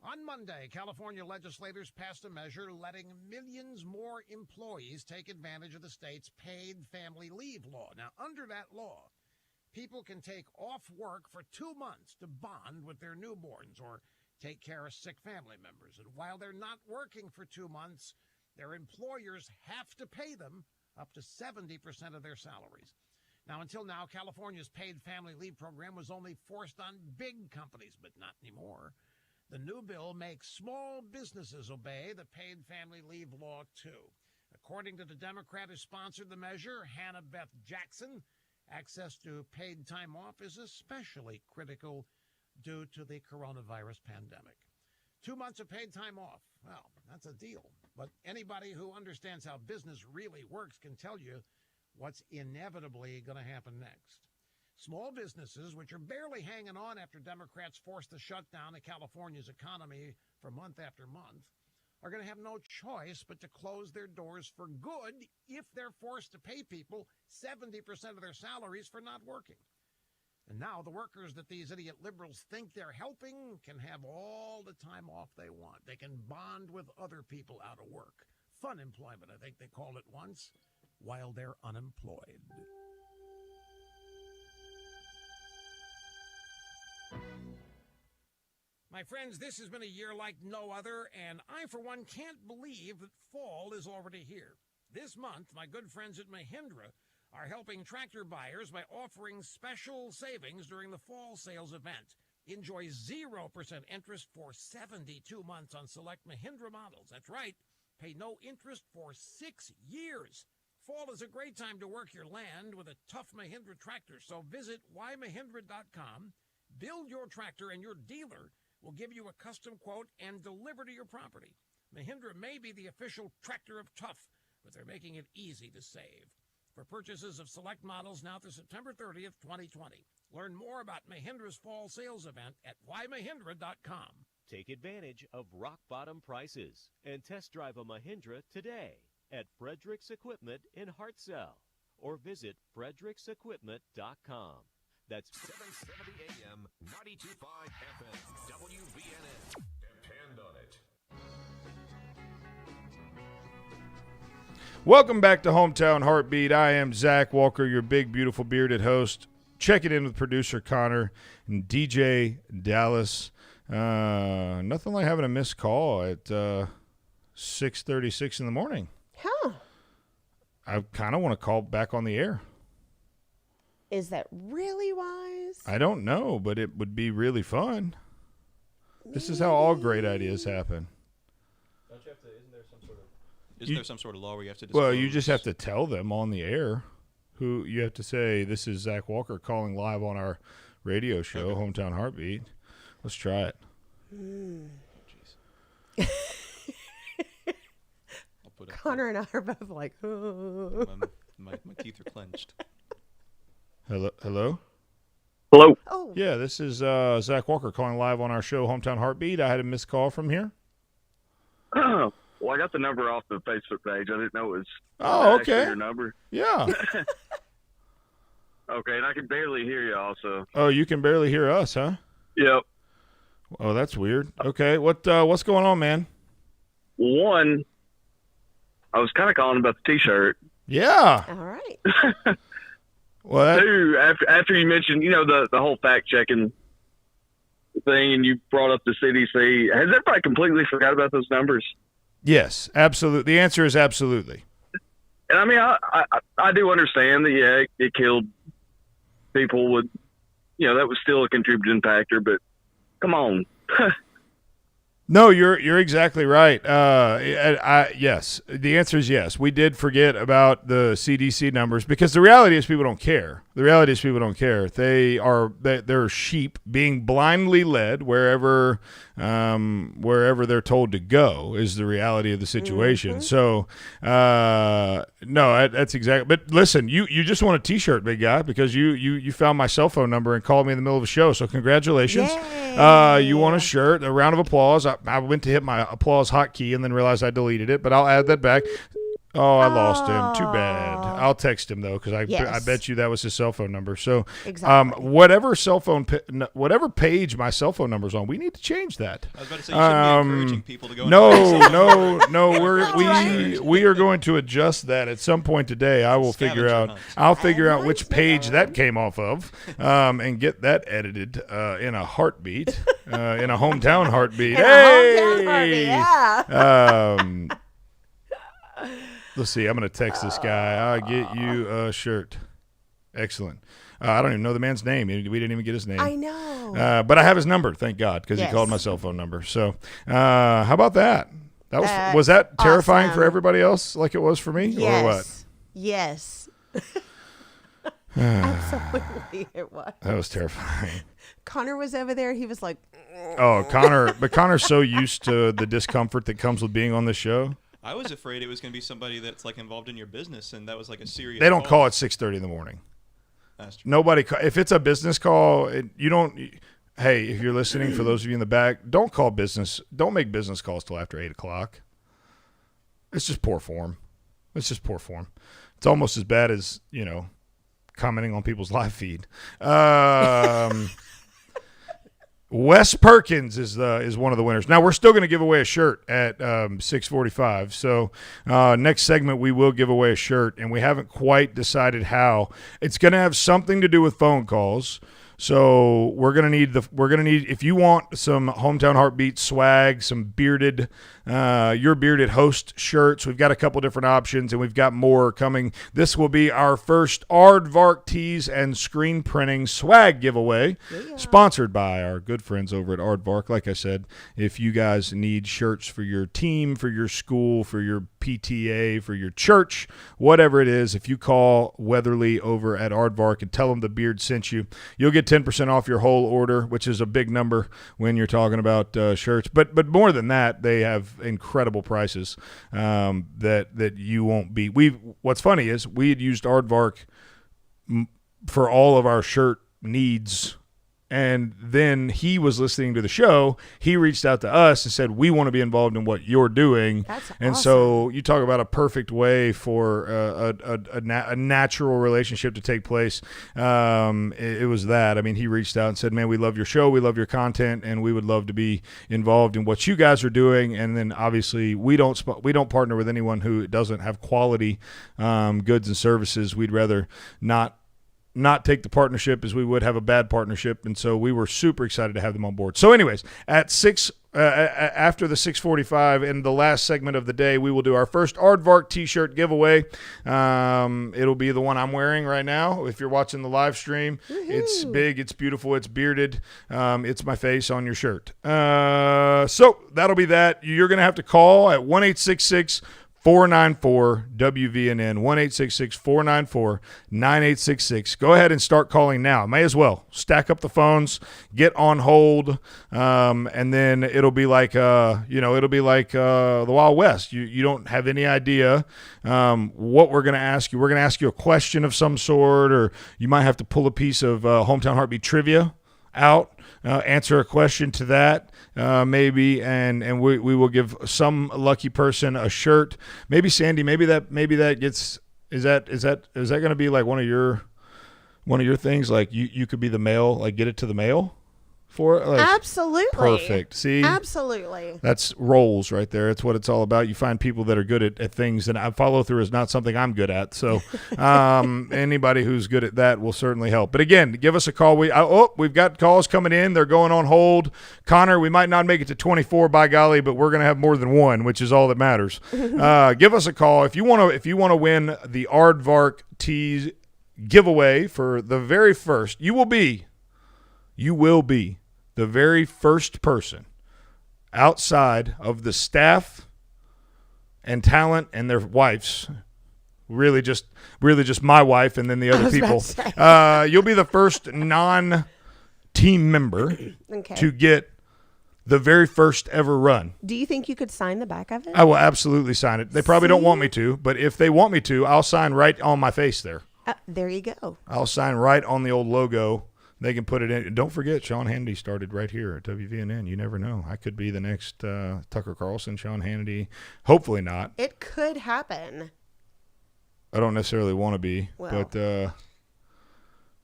On Monday, California legislators passed a measure letting millions more employees take advantage of the state's paid family leave law. Now, under that law, people can take off work for 2 months to bond with their newborns or take care of sick family members. And while they're not working for 2 months, their employers have to pay them up to 70% of their salaries. Now, until now, California's paid family leave program was only forced on big companies, but not anymore. The new bill makes small businesses obey the paid family leave law, too. According to the Democrat who sponsored the measure, Hannah Beth Jackson, access to paid time off is especially critical due to the coronavirus pandemic. 2 months of paid time off, well, that's a deal. But anybody who understands how business really works can tell you what's inevitably going to happen next. Small businesses, which are barely hanging on after Democrats forced the shutdown of California's economy for month after month, are going to have no choice but to close their doors for good if they're forced to pay people 70% of their salaries for not working. And now the workers that these idiot liberals think they're helping can have all the time off they want. They can bond with other people out of work. Fun employment, I think they called it once, while they're unemployed. My friends, this has been a year like no other, and I, for one, can't believe that fall is already here. This month, my good friends at Mahindra are helping tractor buyers by offering special savings during the fall sales event. Enjoy 0% interest for 72 months on select Mahindra models. That's right, pay no interest for 6 years. Fall is a great time to work your land with a tough Mahindra tractor, so visit whymahindra.com, build your tractor, and your dealer will give you a custom quote and deliver to your property. Mahindra may be the official tractor of tough, but they're making it easy to save. For purchases of select models now through September 30th, 2020. Learn more about Mahindra's fall sales event at whymahindra.com. Take advantage of rock-bottom prices and test drive a Mahindra today at Fredericks Equipment in Hartselle or visit fredericks.equipment.com. That's 770 AM, 92.5 FM, WVNN. Depend on it. Welcome back to Hometown Heartbeat. I am Zach Walker, your big, beautiful, bearded host. Checking in with producer Connor and DJ Dallas. Nothing like having a missed call at 6:36 in the morning. Huh. I kind of want to call back on the air. Is that really wise? I don't know, but it would be really fun. Maybe. This is how all great ideas happen. Don't you have to, isn't there some sort of law where you have to disclose? Well, you just have to tell them on the air who you have to say, this is Zach Walker calling live on our radio show, okay. Hometown Heartbeat. Let's try it. Connor and I are both like, oh. My teeth are clenched. Hello? Hello? Oh. Yeah, this is Zach Walker calling live on our show, Hometown Heartbeat. I had a missed call from here. Well, I got the number off the Facebook page. I didn't know it was okay. Your number. Yeah. Okay, and I can barely hear you also. Oh, you can barely hear us, huh? Yep. Oh, that's weird. Okay, what's going on, man? One, I was kind of calling about the T-shirt. Yeah. All right. What? Two, after you mentioned, the whole fact-checking thing, and you brought up the CDC, has everybody completely forgot about those numbers? Yes, absolutely. The answer is absolutely. And I mean, I do understand that, yeah, it killed people would, that was still a contributing factor. But come on. No, you're exactly right. Yes, the answer is yes. We did forget about the CDC numbers because the reality is people don't care. They're sheep being blindly led wherever they're told to go is the reality of the situation. Mm-hmm. So no, that's exactly. But listen, you just want a T-shirt, big guy, because you found my cell phone number and called me in the middle of a show. So congratulations. You want a shirt? A round of applause. I went to hit my applause hotkey and then realized I deleted it, but I'll add that back. Oh, I lost him. Too bad. I'll text him though, because I bet you that was his cell phone number. So, exactly. whatever page my cell phone number's on, we need to change that. I was about to say you shouldn't be encouraging people to go. No. We are going to adjust that at some point today. I'll figure out which page that came off of, and get that edited in a heartbeat, in a hometown heartbeat. Let's see. I'm going to text this guy. I'll get you a shirt. Excellent. I don't even know the man's name. We didn't even get his name. I know. But I have his number, thank God, because he called my cell phone number. So how about that? Was that terrifying for everybody else like it was for me? Yes. Or what? Yes. Absolutely it was. That was terrifying. Connor was over there. He was like... Oh, Connor's so used to the discomfort that comes with being on this show. I was afraid it was going to be somebody that's like involved in your business, and that was like a serious. They don't call at 6:30 in the morning. That's true. Nobody. If it's a business call, you don't. Hey, if you're listening, for those of you in the back, don't call business. Don't make business calls till after 8:00. It's just poor form. It's almost as bad as commenting on people's live feed. Wes Perkins is one of the winners. Now, we're still going to give away a shirt at 6:45. So next segment, we will give away a shirt, and we haven't quite decided how. It's going to have something to do with phone calls. So we're gonna need if you want some Hometown Heartbeat swag, some your bearded host shirts. We've got a couple different options, and we've got more coming. This will be our first Aardvark tees and screen printing swag giveaway, sponsored by our good friends over at Aardvark. Like I said, if you guys need shirts for your team, for your school, for your PTA, for your church, whatever it is, if you call Weatherly over at Aardvark and tell them the beard sent you, you'll get 10% off your whole order, which is a big number when you're talking about shirts. But more than that, they have incredible prices that you won't beat. What's funny is we had used Aardvark for all of our shirt needs. And then he was listening to the show. He reached out to us and said, we want to be involved in what you're doing. That's and awesome. So you talk about a perfect way for a natural relationship to take place. It was that. I mean, he reached out and said, man, we love your show. We love your content, and we would love to be involved in what you guys are doing. And then obviously we don't partner with anyone who doesn't have quality goods and services. We'd rather not take the partnership as we would have a bad partnership, and so we were super excited to have them on board. So anyways, at after the 6:45 in the last segment of the day, we will do our first Aardvark t-shirt giveaway. It'll be the one I'm wearing right now. If you're watching the live stream, it's big, it's beautiful, it's bearded. It's my face on your shirt. So that'll be that. You're going to have to call at 1-866-494-WVNN, 1-866-494-9866. Go ahead and start calling now. May as well. Stack up the phones, get on hold, and then it'll be like the Wild West. You don't have any idea what we're going to ask you. We're going to ask you a question of some sort, or you might have to pull a piece of Hometown Heartbeat trivia out. Answer a question to that, maybe, and we will give some lucky person a shirt. Maybe Sandee. Maybe that gets. Is that going to be like one of your things? Like you could be the mail. Like get it to the mail for it. Like, absolutely perfect. See, absolutely. That's roles right there. It's what it's all about. You find people that are good at things, and follow through is not something I'm good at. So anybody who's good at that will certainly help. But again, give us a call. We've got calls coming in. They're going on hold. Connor, we might not make it to 24 by golly, but we're going to have more than one, which is all that matters. Give us a call if you want to win the Aardvark tees giveaway for the very first. You will be the very first person outside of the staff and talent and their wives. Really just my wife and then the other people. You'll be the first non-team member to get the very first ever run. Do you think you could sign the back of it? I will absolutely sign it. They probably don't want me to, but if they want me to, I'll sign right on my face there. There you go. I'll sign right on the old logo. They can put it in. Don't forget, Sean Hannity started right here at WVNN. You never know. I could be the next Tucker Carlson, Sean Hannity. Hopefully not. It could happen. I don't necessarily want to be. Well. But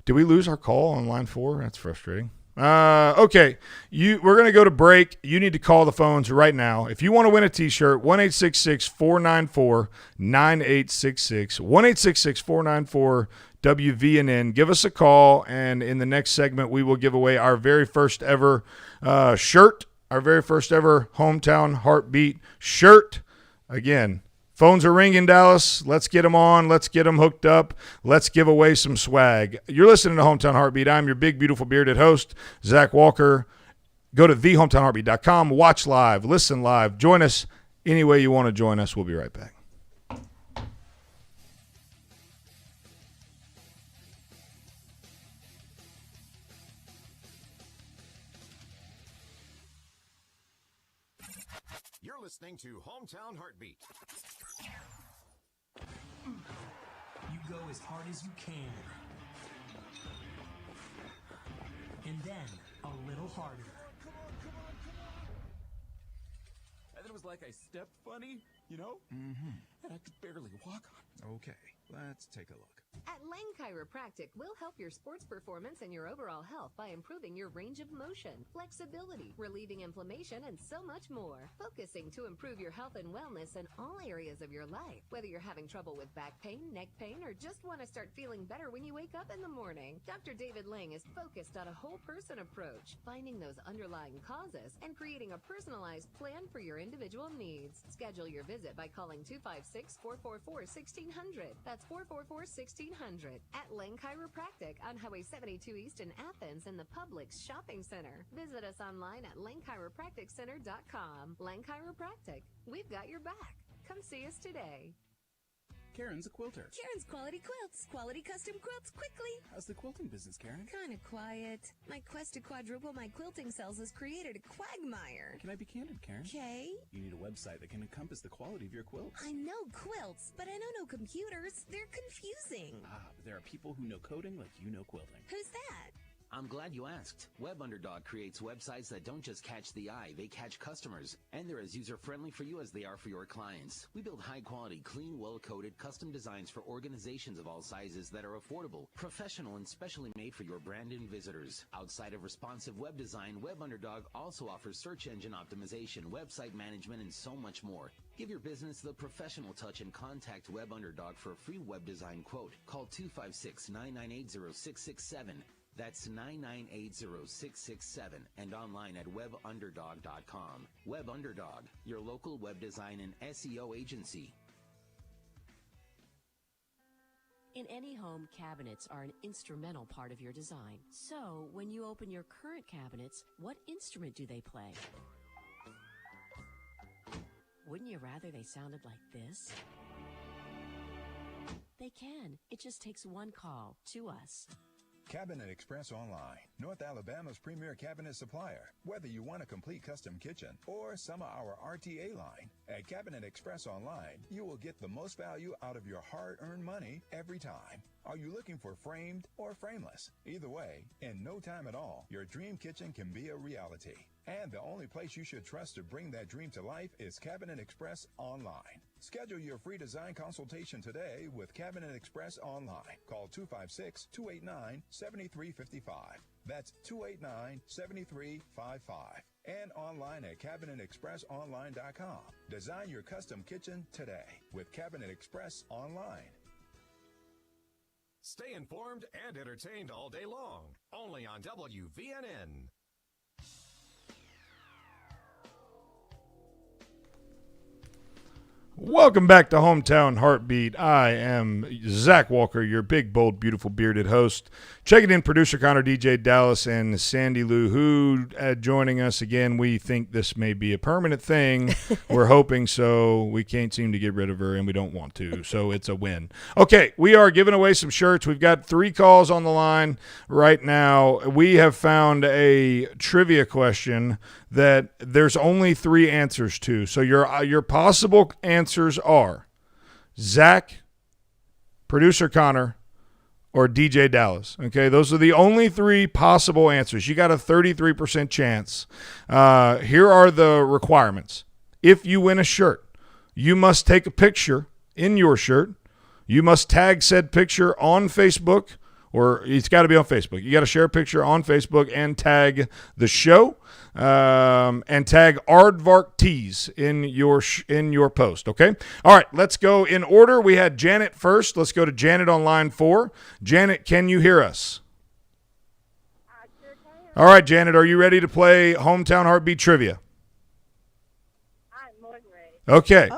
did we lose our call on line 4? That's frustrating. Okay, we're going to go to break. You need to call the phones right now. If you want to win a T-shirt, 1-866-494-9866, 1-866-494-WVNN. Give us a call, and in the next segment, we will give away our very first ever shirt, our very first ever Hometown Heartbeat shirt. Again, phones are ringing, Dallas. Let's get them on. Let's get them hooked up. Let's give away some swag. You're listening to Hometown Heartbeat. I'm your big, beautiful, bearded host, Zach Walker. Go to thehometownheartbeat.com. Watch live. Listen live. Join us any way you want to join us. We'll be right back. You're listening to Hometown Heartbeat. You go as hard as you can. And then a little harder. And it was like I stepped funny, you know? Mm-hmm. And I could barely walk on. Okay, let's take a look. At Lang Chiropractic, we'll help your sports performance and your overall health by improving your range of motion, flexibility, relieving inflammation, and so much more. Focusing to improve your health and wellness in all areas of your life. Whether you're having trouble with back pain, neck pain, or just want to start feeling better when you wake up in the morning, Dr. David Lang is focused on a whole person approach, finding those underlying causes and creating a personalized plan for your individual needs. Schedule your visit by calling 256-444-1600. That's 444-1600. At Lang Chiropractic on Highway 72 East in Athens in the Publix Shopping Center. Visit us online at langchiropracticcenter.com. Lang Chiropractic, we've got your back. Come see us today. Karen's a quilter. Karen's Quality Quilts. Quality custom quilts quickly. How's the quilting business, Karen? Kinda quiet. My quest to quadruple my quilting sales has created a quagmire. Can I be candid, Karen? Okay. You need a website that can encompass the quality of your quilts. I know quilts, but I know no computers. They're confusing. But there are people who know coding like you know quilting. Who's that? I'm glad you asked. Web Underdog creates websites that don't just catch the eye, they catch customers. And they're as user-friendly for you as they are for your clients. We build high-quality, clean, well-coded, custom designs for organizations of all sizes that are affordable, professional, and specially made for your brand and visitors. Outside of responsive web design, Web Underdog also offers search engine optimization, website management, and so much more. Give your business the professional touch and contact Web Underdog for a free web design quote. Call 256-998-0667. That's 998-0667 and online at webunderdog.com. Web Underdog, your local web design and SEO agency. In any home, cabinets are an instrumental part of your design. So, when you open your current cabinets, what instrument do they play? Wouldn't you rather they sounded like this? They can. It just takes one call to us. Cabinet Express Online, North Alabama's premier cabinet supplier. Whether you want a complete custom kitchen or some of our RTA line, at Cabinet Express Online, you will get the most value out of your hard-earned money every time. Are you looking for framed or frameless? Either way, in no time at all, your dream kitchen can be a reality. And the only place you should trust to bring that dream to life is Cabinet Express Online. Schedule your free design consultation today with Cabinet Express Online. Call 256-289-7355. That's 289-7355. And online at CabinetExpressOnline.com. Design your custom kitchen today with Cabinet Express Online. Stay informed and entertained all day long. Only on WVNN. Welcome back to Hometown Heartbeat. I am Zach Walker, your big, bold, beautiful, bearded host. Checking in producer Connor, DJ Dallas, and Sandee Lou, who joining us again. We think this may be a permanent thing. We're hoping so. We can't seem to get rid of her, and we don't want to, so it's a win. Okay, we are giving away some shirts. We've got 3 calls on the line right now. We have found a trivia question that there's only 3 answers to. So your possible answers are Zach, producer Connor, or DJ Dallas. Okay, those are the only 3 possible answers. You got a 33% chance. Here are the requirements. If you win a shirt, you must take a picture in your shirt. You must tag said picture on Facebook, or it's got to be on Facebook. You got to share a picture on Facebook and tag the show, and tag Aardvark Tees in your post. Okay. All right. Let's go in order. We had Janet first. Let's go to Janet on line 4. Janet, can you hear us? I sure can. All right, Janet, are you ready to play Hometown Heartbeat Trivia? I'm more than ready. Okay.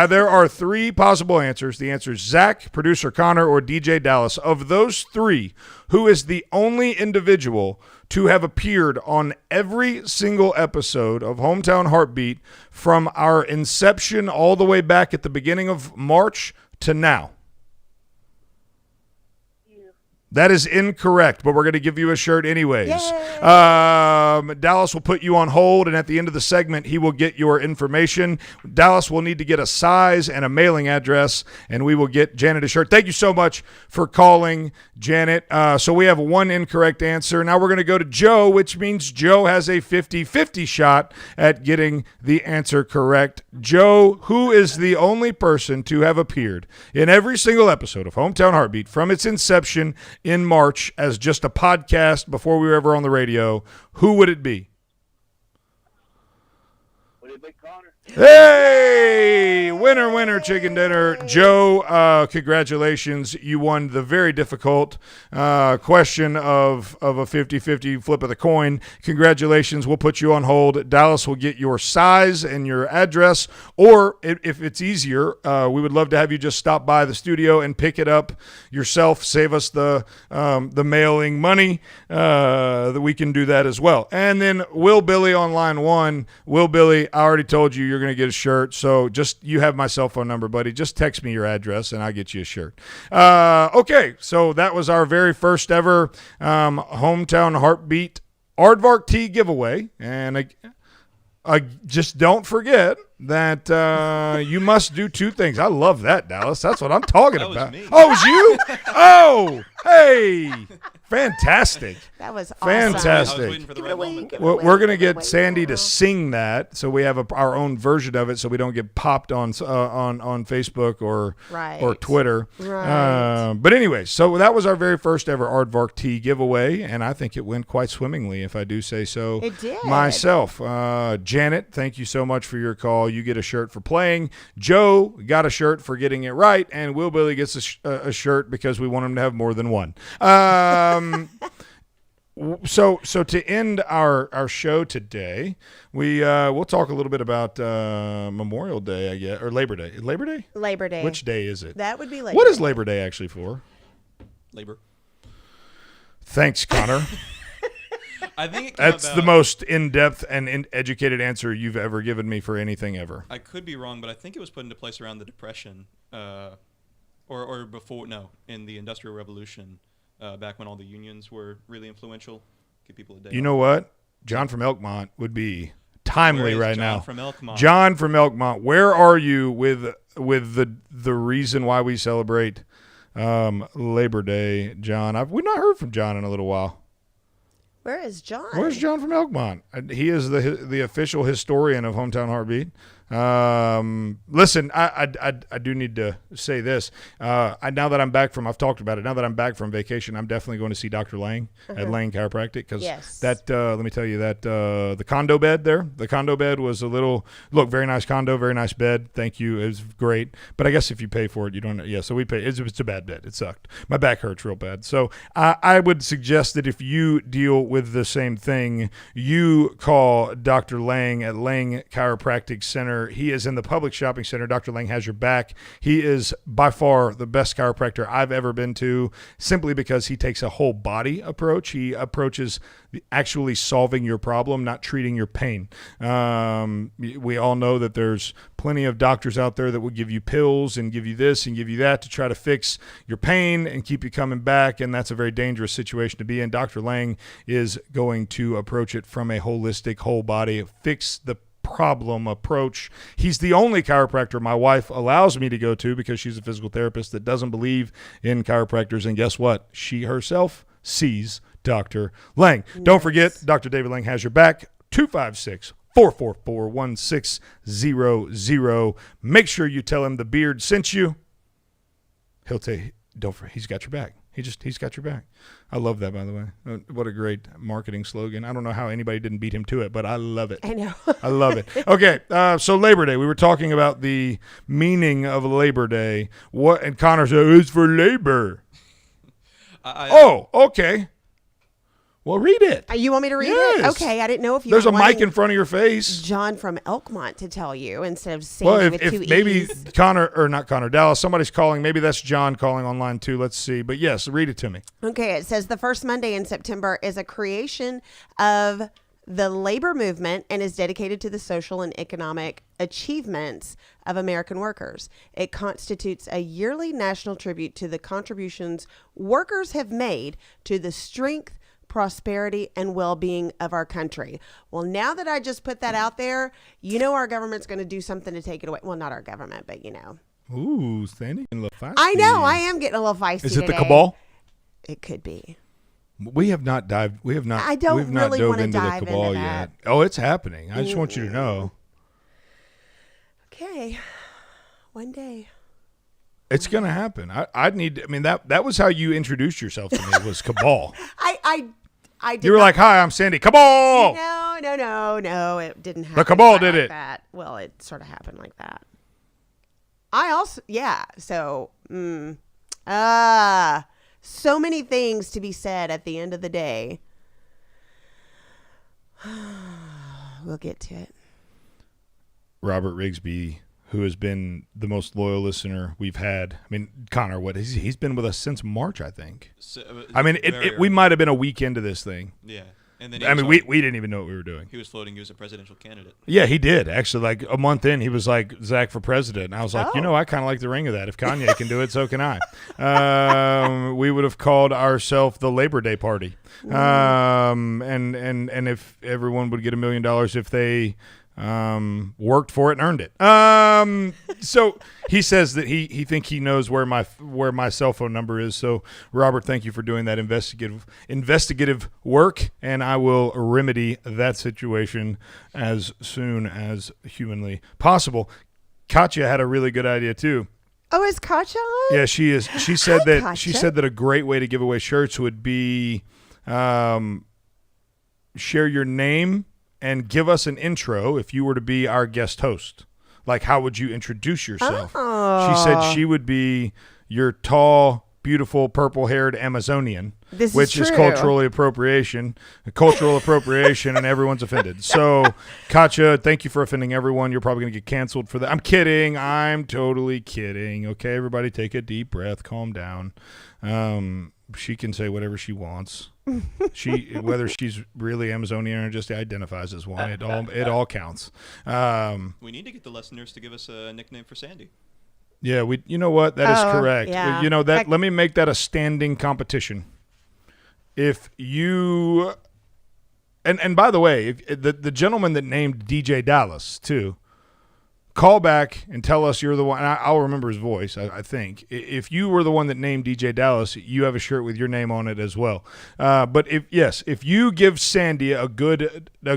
There are 3 possible answers. The answer is Zach, producer Connor, or DJ Dallas. Of those 3, who is the only individual to have appeared on every single episode of Hometown Heartbeat from our inception all the way back at the beginning of March to now? That is incorrect, but we're going to give you a shirt anyways. Dallas will put you on hold, and at the end of the segment, he will get your information. Dallas will need to get a size and a mailing address, and we will get Janet a shirt. Thank you so much for calling, Janet. So we have 1 incorrect answer. Now we're going to go to Joe, which means Joe has a 50-50 shot at getting the answer correct. Joe, who is the only person to have appeared in every single episode of Hometown Heartbeat from its inception in March as just a podcast before we were ever on the radio, who would it be? Would it be Connor? Hey, winner, chicken dinner. Joe, congratulations. You won the very difficult question of a 50-50 flip of the coin. Congratulations. We'll put you on hold. Dallas will get your size and your address, or if it's easier, we would love to have you just stop by the studio and pick it up yourself. Save us the mailing money. That we can do that as well. And then Will Billy on line 1. Will Billy, I already told you you're going to get a shirt, so just you have my cell phone number, buddy. Just text me your address and I'll get you a shirt. Okay, so that was our very first ever Hometown Heartbeat Aardvark Tee giveaway, and just don't forget that you must do 2 things. I love that, Dallas. That's what I'm talking about. Was me. Oh, it was you? Oh, hey. Fantastic. That was awesome. Fantastic. I was waiting for the right moment. We're going to get Sandee to sing that, so we have our own version of it, so we don't get popped on Facebook or Twitter. Right. But anyway, so that was our very first ever Aardvark Tee giveaway, and I think it went quite swimmingly, if I do say so It did. myself. Janet, thank you so much for your call. You get a shirt for playing. Joe got a shirt for getting it right, and Will Billy gets a shirt because we want him to have more than one. So to end our show today, we'll talk a little bit about Memorial Day, I guess, or Labor Day. Labor Day? Labor Day. Which day is it? That would be Labor What is Day. Labor Day actually for? Labor. Thanks, Connor. I think it came That's about, the most in-depth and educated answer you've ever given me for anything ever. I could be wrong, but I think it was put into place around the Depression, or before. No, in the Industrial Revolution, back when all the unions were really influential. Give people a day. You know what? John from Elkmont would be timely right now. John from Elkmont? John from Elkmont, where are you with the reason why we celebrate Labor Day, John? We've not heard from John in a little while. Where is John? Where's John from Elkmont? He is the official historian of Hometown Heartbeat. Listen, I do need to say this. Now that I'm back from, I've talked about it. Now that I'm back from vacation, I'm definitely going to see Dr. Lang at Lang Chiropractic because that. Let me tell you that the condo bed there, the condo bed was very nice condo, very nice bed. Thank you, it was great. But I guess if you pay for it, you don't. Yeah, so we pay. It's a bad bed. It sucked. My back hurts real bad. So I would suggest that if you deal with the same thing, you call Dr. Lang at Lang Chiropractic Center center. He is in the public shopping center. Dr. Lang has your back. He is by far the best chiropractor I've ever been to, simply because he takes a whole body approach. He approaches actually solving your problem, not treating your pain. We all know that there's plenty of doctors out there that will give you pills and give you this and give you that to try to fix your pain and keep you coming back, and that's a very dangerous situation to be in. Dr. Lang is going to approach it from a holistic, whole body, fix the problem approach. He's the only chiropractor my wife allows me to go to, because she's a physical therapist that doesn't believe in chiropractors, and guess what? She herself sees Dr. Lang. Nice. Don't forget, Dr. David Lang has your back. 256-444-1600. Make sure you tell him the beard sent you. He'll take. He's got your back. He's got your back. I love that, by the way. What a great marketing slogan. I don't know how anybody didn't beat him to it, but I love it. I know. I love it. Okay, so Labor Day. We were talking about the meaning of Labor Day. And Connor said, it's for labor. Okay. Well, read it. You want me to read it? Okay, I didn't know if you. There's a mic in front of your face. John from Elkmont to tell you instead of Sandee with two E's. Maybe not Connor, Dallas, somebody's calling. Maybe that's John calling online too. Let's see. But yes, read it to me. Okay, it says the first Monday in September is a creation of the labor movement and is dedicated to the social and economic achievements of American workers. It constitutes a yearly national tribute to the contributions workers have made to the strength, prosperity, and well-being of our country. Well, now that I just put that out there, our government's going to do something to take it away. Well, not our government, but Ooh, Sandee, a little feisty. I know, I am getting a little feisty. Is it today. the cabal? It could be. We have not dived. We have not. I don't we've not really dove want to into dive the cabal into yet. that. Oh, it's happening. I just want you to know. Okay, one day. It's going to happen. That was how you introduced yourself to me, was cabal. I did. You were like, "Hi, I'm Sandee. Cabal." No. It didn't happen. The cabal did like it. That. Well, it sort of happened like that. I also, So, so many things to be said at the end of the day. We'll get to it. Robert Rigsby, who has been the most loyal listener we've had. I mean, Connor, he's been with us since March, I think. We might have been a week into this thing. Yeah. And then we didn't even know what we were doing. He was floating you as a presidential candidate. Yeah, he did. Actually, like a month in, he was like, Zach for president. And I was like, I kind of like the ring of that. If Kanye can do it, so can I. We would have called ourselves the Labor Day Party. And if everyone would get $1 million if they worked for it and earned it. So he says that he think he knows where my cell phone number is. So Robert, thank you for doing that investigative work, and I will remedy that situation as soon as humanly possible. Katya had a really good idea too. Oh, is Katya on? Yeah, she is. She said that a great way to give away shirts would be share your name and give us an intro if you were to be our guest host. Like, how would you introduce yourself? Oh. She said she would be your tall, beautiful, purple-haired Amazonian, which is cultural appropriation, and everyone's offended. So, Katya, thank you for offending everyone. You're probably going to get canceled for that. I'm kidding. I'm totally kidding. Okay, everybody take a deep breath. Calm down. She can say whatever she wants. Whether she's really Amazonian or just identifies as one, it all counts. We need to get the listeners to give us a nickname for Sandee. Yeah, you know what? That is correct. Yeah. You know that. Let me make that a standing competition. If you, and by the way, if the gentleman that named DJ Dallas too, call back and tell us you're the one. I'll remember his voice, I think. If you were the one that named DJ Dallas, you have a shirt with your name on it as well. But if you give Sandee a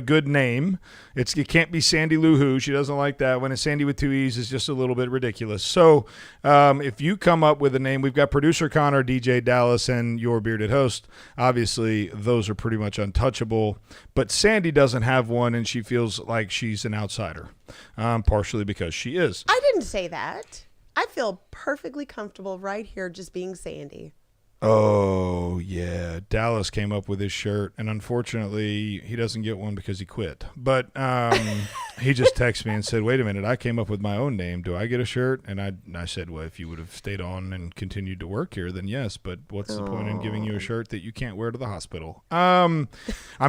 good name, it can't be Sandee Lou Who. She doesn't like that. When it's Sandee with two E's, it's just a little bit ridiculous. So if you come up with a name, we've got producer Connor, DJ Dallas, and your bearded host. Obviously, those are pretty much untouchable. But Sandee doesn't have one, and she feels like she's an outsider. Partially because she is. I didn't say that. I feel perfectly comfortable right here just being Sandee. Oh, yeah. Dallas came up with his shirt, and unfortunately, he doesn't get one because he quit. But he just texted me and said, wait a minute, I came up with my own name. Do I get a shirt? And I said, well, if you would have stayed on and continued to work here, then yes. But what's the point in giving you a shirt that you can't wear to the hospital? I'm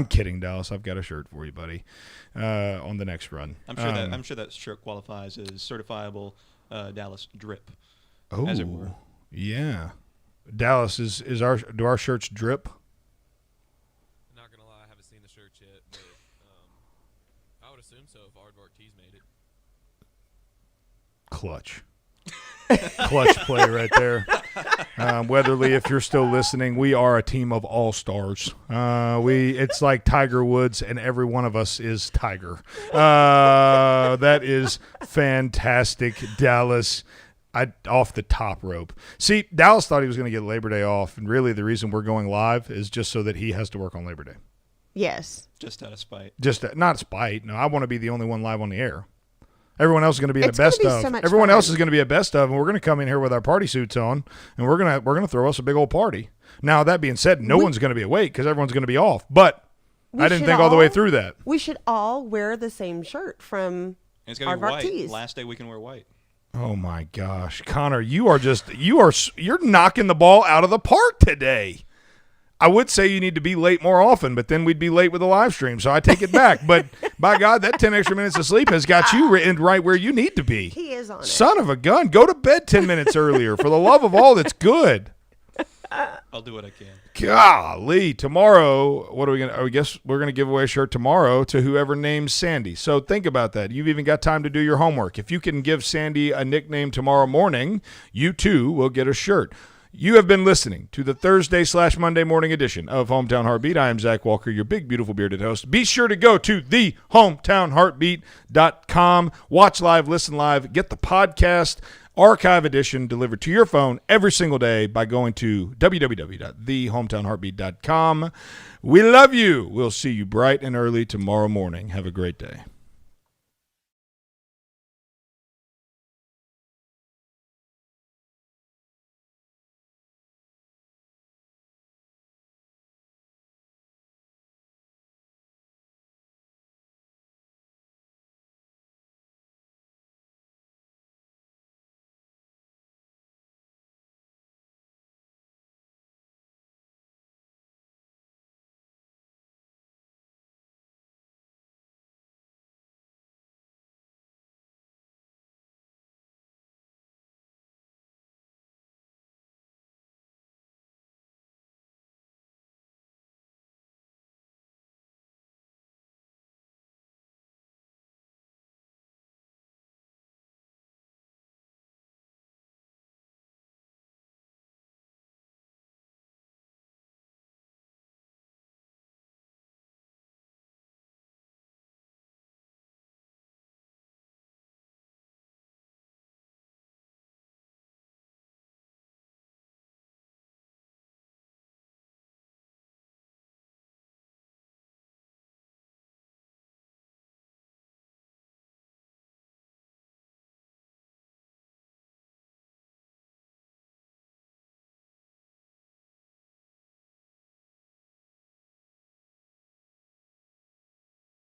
kidding, Dallas. I've got a shirt for you, buddy, on the next run. I'm sure that shirt qualifies as certifiable Dallas drip, oh, as it were. Yeah. Dallas, do our shirts drip? Not gonna lie, I haven't seen the shirts yet, but I would assume so if Aardvark Tees made it. Clutch. Clutch play right there. Weatherly, if you're still listening, we are a team of all-stars. It's like Tiger Woods, and every one of us is Tiger. That is fantastic, Dallas. Off the top rope. See, Dallas thought he was going to get Labor Day off, and really the reason we're going live is just so that he has to work on Labor Day. Yes. Just out of spite. Not spite. No, I want to be the only one live on the air. Everyone else is going to be in a best of. So Everyone else is going to be a best of, and we're going to come in here with our party suits on, and we're going to throw us a big old party. Now, that being said, no one's going to be awake because everyone's going to be off, but I didn't think all the way through that. We should all wear the same shirt from It's going to be white. Tees. Last day we can wear white. Oh my gosh, Connor, you're knocking the ball out of the park today. I would say you need to be late more often, but then we'd be late with the live stream, so I take it back. But by God, that 10 extra minutes of sleep has got you right where you need to be. He is on it. Son of a gun, go to bed 10 minutes earlier for the love of all that's good. I'll do what I can. Golly, tomorrow, what are we going to – I guess we're going to give away a shirt tomorrow to whoever names Sandee. So think about that. You've even got time to do your homework. If you can give Sandee a nickname tomorrow morning, you too will get a shirt. You have been listening to the Thursday/Monday morning edition of Hometown Heartbeat. I am Zach Walker, your big, beautiful, bearded host. Be sure to go to thehometownheartbeat.com. Watch live, listen live, get the podcast archive edition delivered to your phone every single day by going to www.thehometownheartbeat.com. We love you. We'll see you bright and early tomorrow morning. Have a great day.